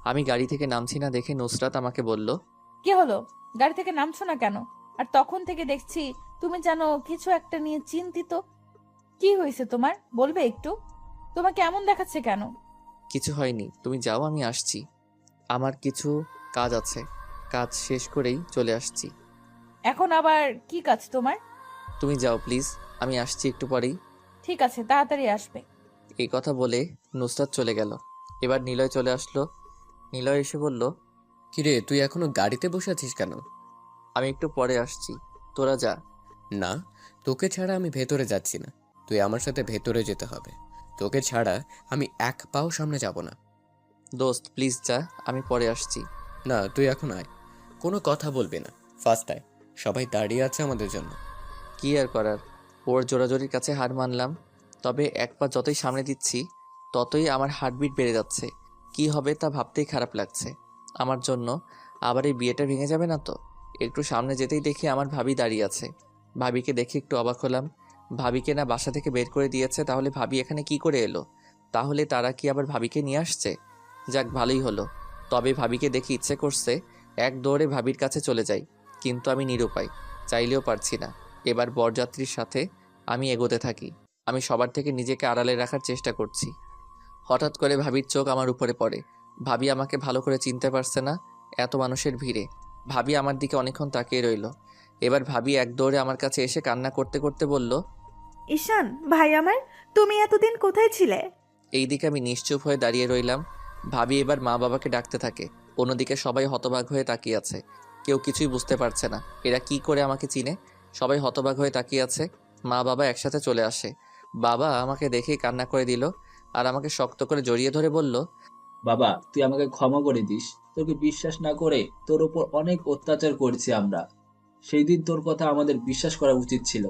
আমি গাড়ি থেকে নামছি না দেখে নুসরাত আমাকে বলল, কি হলো, গাড়ি থেকে নামছো না কেন? আর তখন থেকে দেখছি তুমি যেন কিছু একটা নিয়ে চিন্তিত। কি হয়েছে তোমার, বলবে একটু? তোমাকে এমন দেখাচ্ছে কেন? কিছু হয়নি, তুমি যাও, আমি আসছি। আমার কিছু কাজ আছে, কাজ শেষ করেই চলে আসছি। এখন আবার কি কাজ তোমার? তুমি যাও প্লিজ, আমি আসছি একটু পরেই। ঠিক আছে, তাড়াতাড়ি আসবে। এই কথা বলে নুসরাত চলে গেল। এবার নিলয় চলে আসলো। নিলয় এসে বলল, কিরে, তুই এখনো গাড়িতে বসে আছিস কেন? আমি একটু পরে আসছি, তোরা যা। না, তোকে ছাড়া আমি ভেতরে যাচ্ছি না। তুই আমার সাথে ভেতরে যেতে হবে। তোকে ছাড়া আমি এক পাও সামনে যাব না। দোস্ত প্লিজ যা, আমি পরে আসছি। না, তুই এখন আয়। কোনো কথা বলবি না, ফার্স্ট আয়। সবাই দাঁড়িয়ে আছে আমাদের জন্য। কি আর করার, ওর জোরাজোরির কাছে হার মানলাম। তবে এক পা যতই সামনে দিচ্ছি ততই আমার হার্টবিট বেড়ে যাচ্ছে। কি হবে তা ভাবতেই খারাপ লাগছে। আমার জন্য আবার এই বিয়েটা ভেঙে যাবে না তো? একটু সামনে যেতেই দেখি আমার ভাবি দাঁড়িয়ে আছে। ভাবিকে দেখে একটু অবাক হলাম। ভাবিকে না বাসা থেকে বের করে দিয়েছে, তাহলে ভাবি এখানে কি করে এলো? তাহলে তারা কি আবার ভাবিকে নিয়ে আসছে? যাক, ভালোই হলো। তবে ভাবিকে দেখে ইচ্ছে করছে এক দৌড়ে ভাবির কাছে চলে যাই, কিন্তু আমি নিরুপায়, চাইলেও পারছি না। এবার বরযাত্রীর সাথে আমি এগোতে থাকি। আমি সবার থেকে নিজেকে আড়ালে রাখার চেষ্টা করছি। হঠাৎ করে ভাবির চোখ আমার উপরে পড়ে। ভাবি আমাকে ভালো করে চিনতে পারছে না এত মানুষের ভিড়ে। ভাবি আমার দিকে অনেকক্ষণ তাকিয়ে রইল। এবার ভাবি এক দৌড়ে আমার কাছে এসে কান্না করতে করতে বলল, ঈশান ভাই আমার, তুমি এতদিন কোথায় ছিলে? এইদিকে আমি নিশ্চুপ হয়ে দাঁড়িয়ে রইলাম। ভাবি এবার মা বাবাকে ডাকতে থাকে। অন্যদিকে সবাই হতবাক হয়ে তাকিয়ে আছে। কেউ কিছুই বুঝতে পারছে না এরা কি করে আমাকে চিনে। সবাই হতবাক হয়ে তাকিয়ে আছে। মা বাবা একসাথে চলে আসে। বাবা আমাকে দেখেই কান্না করে দিল আর আমাকে শক্ত করে জড়িয়ে ধরে বলল, বাবা, তুই আমাকে ক্ষমা করে দিস। তোকে বিশ্বাস না করে তোর উপর অনেক অত্যাচার করেছি আমরা। সেই দিন তোর কথা আমাদের বিশ্বাস করা উচিত ছিল।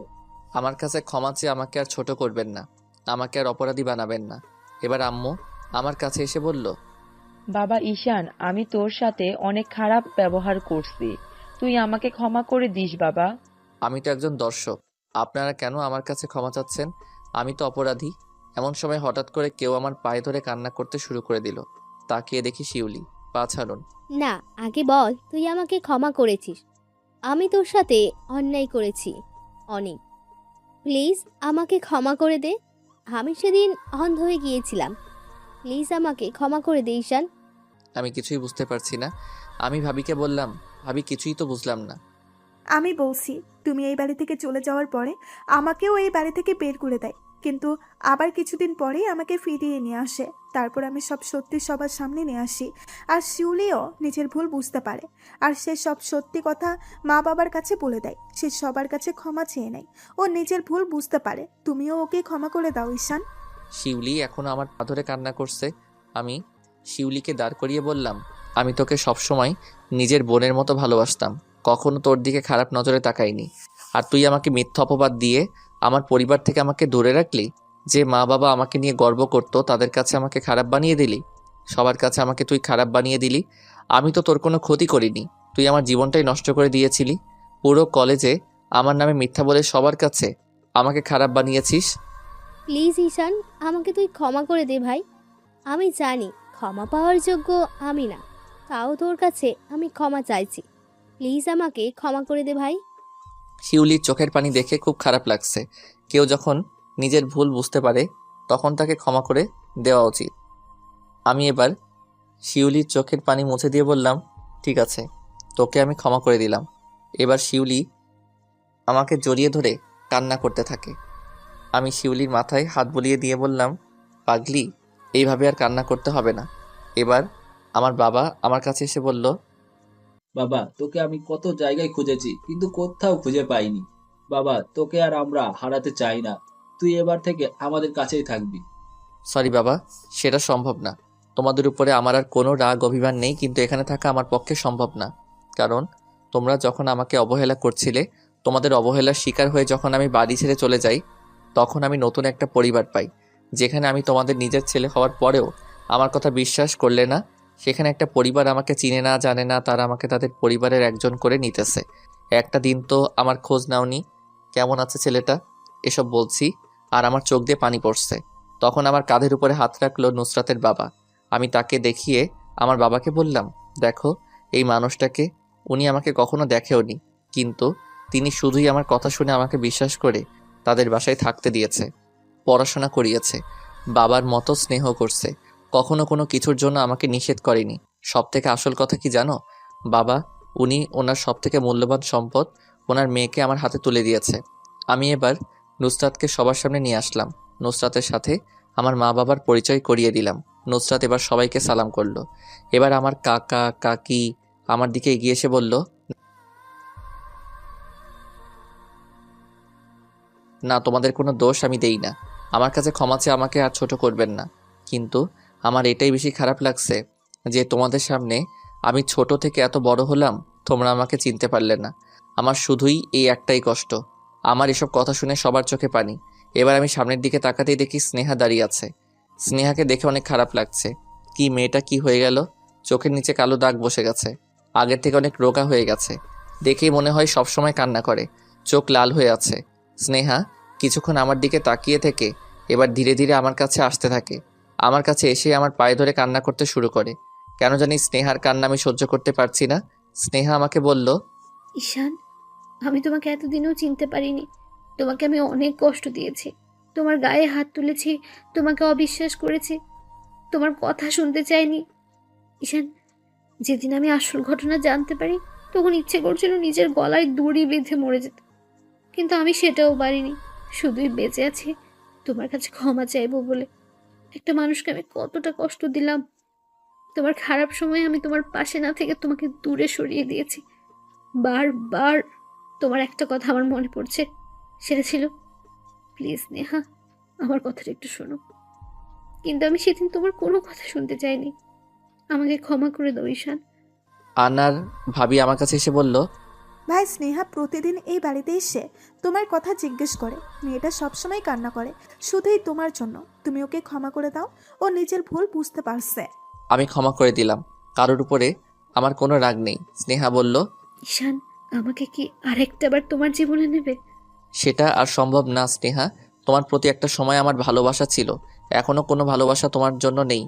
আমার কাছে ক্ষমা চেয়ে আমাকে আর ছোট করবেন না, আমাকে আর অপরাধী বানাবেন না। এবার আম্মু আমার কাছে এসে বলল, বাবা ঈশান, আমি তোর সাথে অনেক খারাপ ব্যবহার করছি, তুই আমাকে ক্ষমা করে দিস বাবা। আমি তো একজন দর্শক, আপনারা কেন আমার কাছে ক্ষমা চাচ্ছেন? আমি তো অপরাধী। এমন সময় হঠাৎ করে কেউ আমার পায়ে ধরে কান্না করতে শুরু করে দিল। তাকিয়ে দেখি শিউলি। পা ছাড়ুন। না, আগে বল তুই আমাকে ক্ষমা করেছিস। আমি তোর সাথে অন্যায় করেছি অনেক। প্লিজ আমাকে ক্ষমা করে দে। আমি সেদিন অন্ধ হয়ে গিয়েছিলাম। প্লিজ আমাকে ক্ষমা করে দে ঈশান। আমি কিছুই বুঝতে পারছি না। আমি ভাবিকে বললাম, ভাবি কিছুই তো বুঝলাম না। আমি বলছি, তুমি এই বাড়ি থেকে চলে যাওয়ার পরে আমাকেও এই বাড়ি থেকে বের করে দেয়, কিন্তু আবার কিছুদিন পরেই আমাকে ফিরিয়ে নিয়ে আসে। তারপর আমি সব সত্যি সবার সামনে নিয়ে আসি। আর শিউলিও নিজের ভুল বুঝতে পারে, আর সে সব সত্যি কথা মা বাবার কাছে বলে দেয়। সে সবার কাছে ক্ষমা চেয়ে নেয়। ও নিজের ভুল বুঝতে পারে। তুমিও ওকে ক্ষমা করে দাও ঈশান। শিউলি এখনো আমার পা ধরে কান্না করছে। আমি শিউলিকে দাঁড় করিয়ে বললাম, আমি তোকে সবসময় নিজের বোনের মতো ভালোবাসতাম, কখনো তোর দিকে খারাপ নজরে তাকাইনি। আর তুই আমাকে মিথ্যা অপবাদ দিয়ে আমার পরিবার থেকে আমাকে দূরে রাখলি। যে মা বাবা আমাকে নিয়ে গর্ব করতো তাদের কাছে আমাকে খারাপ বানিয়ে দিলি। সবার কাছে আমাকে তুই খারাপ বানিয়ে দিলি। আমি তো তোর কোনো ক্ষতি করিনি, তুই আমার জীবনটাই নষ্ট করে দিয়েছিলি। পুরো কলেজে আমার নামে মিথ্যা বলে সবার কাছে আমাকে খারাপ বানিয়েছিস। প্লিজ ঈশান, আমাকে তুই ক্ষমা করে দে ভাই। আমি জানি ক্ষমা পাওয়ার যোগ্য আমি না, তাও তোর কাছে আমি ক্ষমা চাইছি। প্লিজ আমাকে ক্ষমা করে দে ভাই। শিউলির চোখের পানি দেখে খুব খারাপ লাগছে। কেউ যখন নিজের ভুল বুঝতে পারে তখন তাকে ক্ষমা করে দেওয়া উচিত। আমি এবার শিউলির চোখের পানি মুছে দিয়ে বললাম, ঠিক আছে, তোকে আমি ক্ষমা করে দিলাম। এবার শিউলি আমাকে জড়িয়ে ধরে কান্না করতে থাকে। আমি শিউলির মাথায় হাত বুলিয়ে দিয়ে বললাম, পাগলি, এইভাবে আর কান্না করতে হবে না। এবার আমার বাবা আমার কাছে এসে বলল, বাবা, তোকে আমি কত জায়গায় খুঁজেছি কিন্তু কোথাও খুঁজে পাইনি। বাবা, তোকে আর আমরা হারাতে চাই না। তুই এবার থেকে আমাদের কাছেই থাকবি। সরি বাবা, সেটা সম্ভব না। তোমাদের উপরে আমার আর কোনো রাগ অভিমান নেই, কিন্তু এখানে থাকা আমার পক্ষে সম্ভব না। কারণ তোমরা যখন আমাকে অবহেলা করছিলে, তোমাদের অবহেলার শিকার হয়ে যখন আমি বাড়ি ছেড়ে চলে যাই, তখন আমি নতুন একটা পরিবার পাই, যেখানে আমি তোমাদের নিজের ছেলে হওয়ার পরেও আমার কথা বিশ্বাস করলে না। সেখানে একটা পরিবার আমাকে চিনে না, জানে না, তারা আমাকে তাদের পরিবারের একজন করে নিতেছে। একটা দিন তো আমার খোঁজ নাওনি, কেমন আছে ছেলেটা, এসব বলছি আর আমার চোখ দিয়ে পানি পড়ছে। তখন আমার কাঁধের উপরে হাত রাখলো নুসরাতের বাবা। আমি তাকে দেখিয়ে আমার বাবাকে বললাম, দেখো এই মানুষটাকে, উনি আমাকে কখনো দেখেওনি, কিন্তু তিনি শুধুই আমার কথা শুনে আমাকে বিশ্বাস করে তাদের বাসায় থাকতে দিয়েছে, পড়াশোনা করিয়েছে, বাবার মতো স্নেহ করছে, কখনো কোনো কিছুর জন্য আমাকে নিষেধ করেনি। সব থেকে আসল কথা কি জানো বাবা, উনি ওনার সব থেকে মূল্যবান সম্পদ ওনার মেয়েকে আমার হাতে তুলে দিয়েছে। আমি এবার নুসরাতকে সবার সামনে নিয়ে আসলাম। নুসরাতের সাথে আমার মা বাবার পরিচয় করিয়ে দিলাম। নুসরাত এবার সবাইকে সালাম করলো। এবার আমার কাকা কাকি আমার দিকে এগিয়ে এসে বলল, না তোমাদের কোনো দোষ আমি দেই না, আমার কাছে ক্ষমা চেয়ে আমাকে আর ছোট করবেন না। কিন্তু আমার এটাই বেশি খারাপ লাগছে যে তোমাদের সামনে আমি ছোট থেকে এত বড় হলাম, তোমরা আমাকে চিনতে পারলে না। আমার শুধুই এই একটাই কষ্ট। আমার এসব কথা শুনে সবার চোখে পানি। এবার আমি সামনের দিকে তাকাতেই দেখি স্নেহা দাঁড়িয়ে আছে। স্নেহাকে দেখে অনেক খারাপ লাগছে। কি মেয়েটা কি হয়ে গেল, চোখের নিচে কালো দাগ বসে গেছে, আগের থেকে অনেক রোগা হয়ে গেছে, দেখেই মনে হয় সবসময় কান্না করে, চোখ লাল হয়ে আছে। স্নেহা কিছুক্ষণ আমার দিকে তাকিয়ে থেকে এবার ধীরে ধীরে আমার কাছে আসতে থাকে। আমার কাছে এসে আমার পায়ে ধরে কান্না করতে শুরু করে। কেন জানি স্নেহার কান্না আমি সহ্য করতে পারছি না। স্নেহা আমাকে বলল, ঈশান, আমি তোমাকে এতদিনও চিনতে পারিনি। তোমাকে আমি অনেক কষ্ট দিয়েছি, তোমার গায়ে হাত তুলেছি, তোমাকে অবিশ্বাস করেছি, তোমার কথা শুনতে চাইনি। ঈশান, যেদিন আমি আসল ঘটনা জানতে পারি তখন ইচ্ছে করছিল নিজের গলায় দড়ি বেঁধে মরে যেতে, কিন্তু আমি সেটাও পারিনি। শুধুই বেঁচে আছি তোমার কাছে ক্ষমা চাইবো বলে। একটা মানুষকে আমি কতটা কষ্ট দিলাম। তোমার খারাপ সময়ে আমি তোমার পাশে না থেকে তোমাকে দূরে সরিয়ে দিয়েছি। বারবার তোমার একটা কথা আমার মনে পড়ছে, সেটা ছিল, প্লিজ নেহা, আমার কথাটা একটু শোনো। কিন্তু আমি সেদিন তোমার কোনো কথা শুনতে চাইনি। আমাকে ক্ষমা করে দাও ঈশান। আনার ভাবি আমার কাছে এসে বলল, ভাই স্নেহা প্রতিদিন এই বাড়িতে এসে তোমার কথা জিজ্ঞেস করে, মেয়েটা সবসময় কান্না করে শুধুই তোমার জন্য। তুমি ওকে ক্ষমা করে দাও, ও নিজের ভুল বুঝতে পারছে। আমি ক্ষমা করে দিলাম, কারোর উপরে আমার কোনো রাগ নেই। স্নেহা বলল, ঈশান, আমাকে কি আরেকটাবার তোমার জীবনে নেবে? সেটা আর সম্ভব না স্নেহা, তোমার প্রতি একটা সময় আমার ভালোবাসা ছিল, এখনো কোনো ভালোবাসা তোমার জন্য নেই।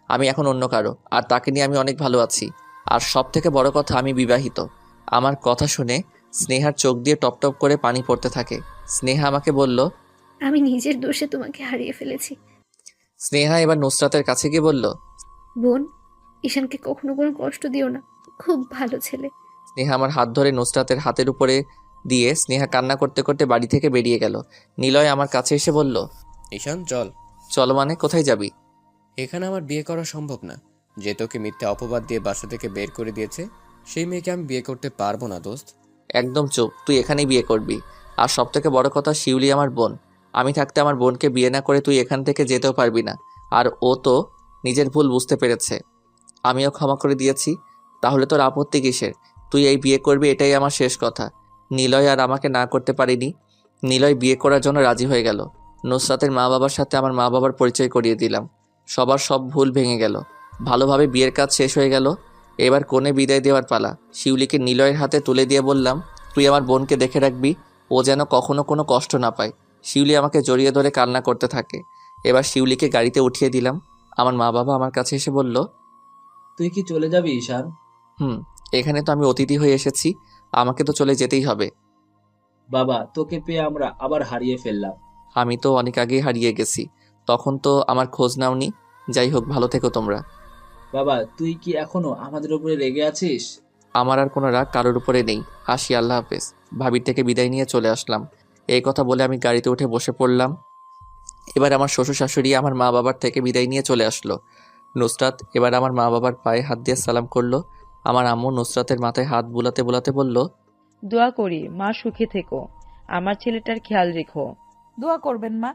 আমি এখন অন্য কারো, আর তাকে নিয়ে আমি অনেক ভালো আছি। আর সব থেকে বড় কথা, আমি বিবাহিত। আমার কথা শুনে স্নেহার চোখ দিয়ে টপ টপ করে পানি পড়তে থাকে। স্নেহা আমাকে বলল, আমি নিজের দোষে তোমাকে হারিয়ে ফেলেছি। স্নেহা এবার নুসরাতের কাছে গিয়ে বলল, বোন, ঈশানকে কখনো কোনো কষ্ট দিও না, খুব ভালো ছেলে। স্নেহা আমার হাত ধরে নুসরাতের হাতের উপরে দিয়ে স্নেহা কান্না করতে করতে বাড়ি থেকে বেরিয়ে গেল। নিলয় আমার কাছে এসে বলল, ঈশান চল। চলো মানে কোথায় যাবি? এখানে আমার বিয়ে করা সম্ভব না। যে তোকে মিথ্যে অপবাদ দিয়ে বাসা থেকে বের করে দিয়েছে, সেই মেয়েকে আমি বিয়ে করতে পারবো না দোস্ত। একদম চুপ, তুই এখানেই বিয়ে করবি। আর সব থেকে বড় কথা, শিউলি আমার বোন। আমি থাকতে আমার বোনকে বিয়ে না করে তুই এখান থেকে যেতেও পারবি না। আর ও তো নিজের ভুল বুঝতে পেরেছে, আমিও ক্ষমা করে দিয়েছি। তাহলে তোর আপত্তি কিসের? তুই এই বিয়ে করবি, এটাই আমার শেষ কথা। নিলয় আর আমাকে না করতে পারিনি। নিলয় বিয়ে করার জন্য রাজি হয়ে গেল। নুসরাতের মা বাবার সাথে আমার মা বাবার পরিচয় করিয়ে দিলাম। সবার সব ভুল ভেঙে গেল। ভালোভাবে বিয়ের কাজ শেষ হয়ে গেল। এবার কোণে বিদায় দেওয়ার পালা। শিউলিকে নিলয়ের হাতে তুলে দিয়ে বললাম, তুই আমার বোনকে দেখে রাখবি, ও যেন কখনো কোনো কষ্ট না পায়। শিউলি আমাকে জড়িয়ে ধরে কান্না করতে থাকে। এবার শিউলিকে গাড়িতে উঠিয়ে দিলাম। আমার মা বাবা আমার কাছে এসে বলল, তুই কি চলে যাবি ঈশান? এখানে তো আমি অতিথি হয়ে এসেছি, আমাকে তো চলে যেতেই হবে। বাবা, তোকে পেয়ে আমরা আবার হারিয়ে ফেললাম। আমি তো অনেক আগেই হারিয়ে গেছি, তখন তো আমার খোঁজ নাওনি। যাই হোক, ভালো থেকো তোমরা। বাবা, তুই কি এখনো আমাদের উপরে রেগে আছিস? আমার আর কোনো রাগ কারোর উপরে নেই। আসি, আল্লাহ হাফেজ। ভাবির থেকে বিদায় নিয়ে চলে আসলাম। এই কথা বলে আমি গাড়িতে উঠে বসে পড়লাম। এবার আমার শ্বশুর শাশুড়ি আমার মা বাবার থেকে বিদায় নিয়ে চলে আসলো। নুসরাত এবার আমার মা বাবার পায়ে হাত দিয়ে সালাম করলো। আমার আম্মু নুসরাতের মাথায় হাত বুলাতে বুলাতে বলল, দোয়া করি মা সুখে থেকো, আমার ছেলেটার খেয়াল রেখো। দোয়া করবেন মা।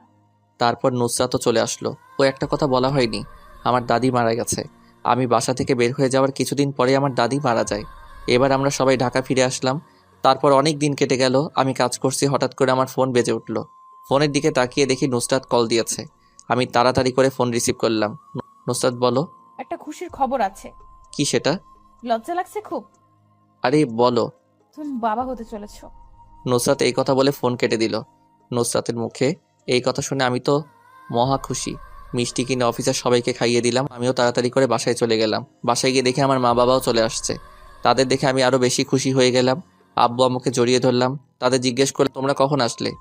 তারপর নুসরাতও চলে আসলো। ও একটা কথা বলা হয়নি, আমার দাদি মারা গেছে। আমি বাসা থেকে বের হয়ে যাওয়ার কিছুদিন পরে আমার দাদি মারা যায়। এবার আমরা সবাই ঢাকা ফিরে আসলাম। তারপর অনেক দিন কেটে গেল। আমি কাজ করছি, হঠাৎ করে আমার ফোন বেজে উঠল। ফোনের দিকে তাকিয়ে দেখি নুসরাত কল দিয়েছে। আমি তাড়াতাড়ি করে ফোন রিসিভ করলাম। নুসরাত, বলো। একটা খুশির খবর আছে। কি সেটা? লজ্জা লাগছে খুব? আরে বলো। তুমি বাবা হতে চলেছো। নুসরাত এই কথা বলে ফোন কেটে দিল। নুসরাতের মুখে এই কথা শুনে আমি তো মহা খুশি। মিষ্টি কিনে অফিসের সবাইকে খাইয়ে দিলাম। আমিও তাড়াতাড়ি করে বাসায় চলে গেলাম। বাসায় গিয়ে দেখে আমার মা বাবাও চলে আসছে। তাদের দেখে আমি আরও বেশি খুশি হয়ে গেলাম। আব্বু আম্মুকে জড়িয়ে ধরলাম। তাদের জিজ্ঞেস করলে, তোমরা কখন আসলে?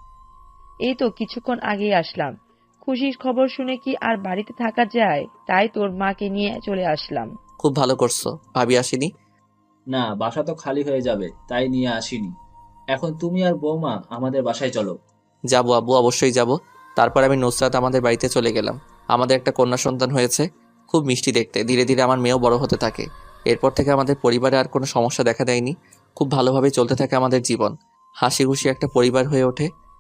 এই তো কিছুক্ষণ আগেই আসলাম। খুশির খবর শুনে কি আর বাড়িতে থাকা যায়, তাই তোর মাকে নিয়ে চলে আসলাম। খুব ভালো করছো। ভাবি আসেনি? না, বাসা তো খালি হয়ে যাবে, তাই নিয়ে আসিনি। এখন তুমি আর বৌমা আমাদের বাসায় চলো। যাবো আব্বু, অবশ্যই যাব। তারপর আমি নুসরাত আমাদের বাড়িতে চলে গেলাম। আমাদের একটা কন্যা সন্তান হয়েছে, খুব মিষ্টি দেখতে। ধীরে ধীরে আমার মেয়েও বড় হতে থাকে। এরপর থেকে আমাদের পরিবারে আর কোনো সমস্যা দেখা দেয়নি। খুব ভালোভাবে চলতে থাকে আমাদের জীবন। হাসি খুশি একটা পরিবার হয়ে ওঠে।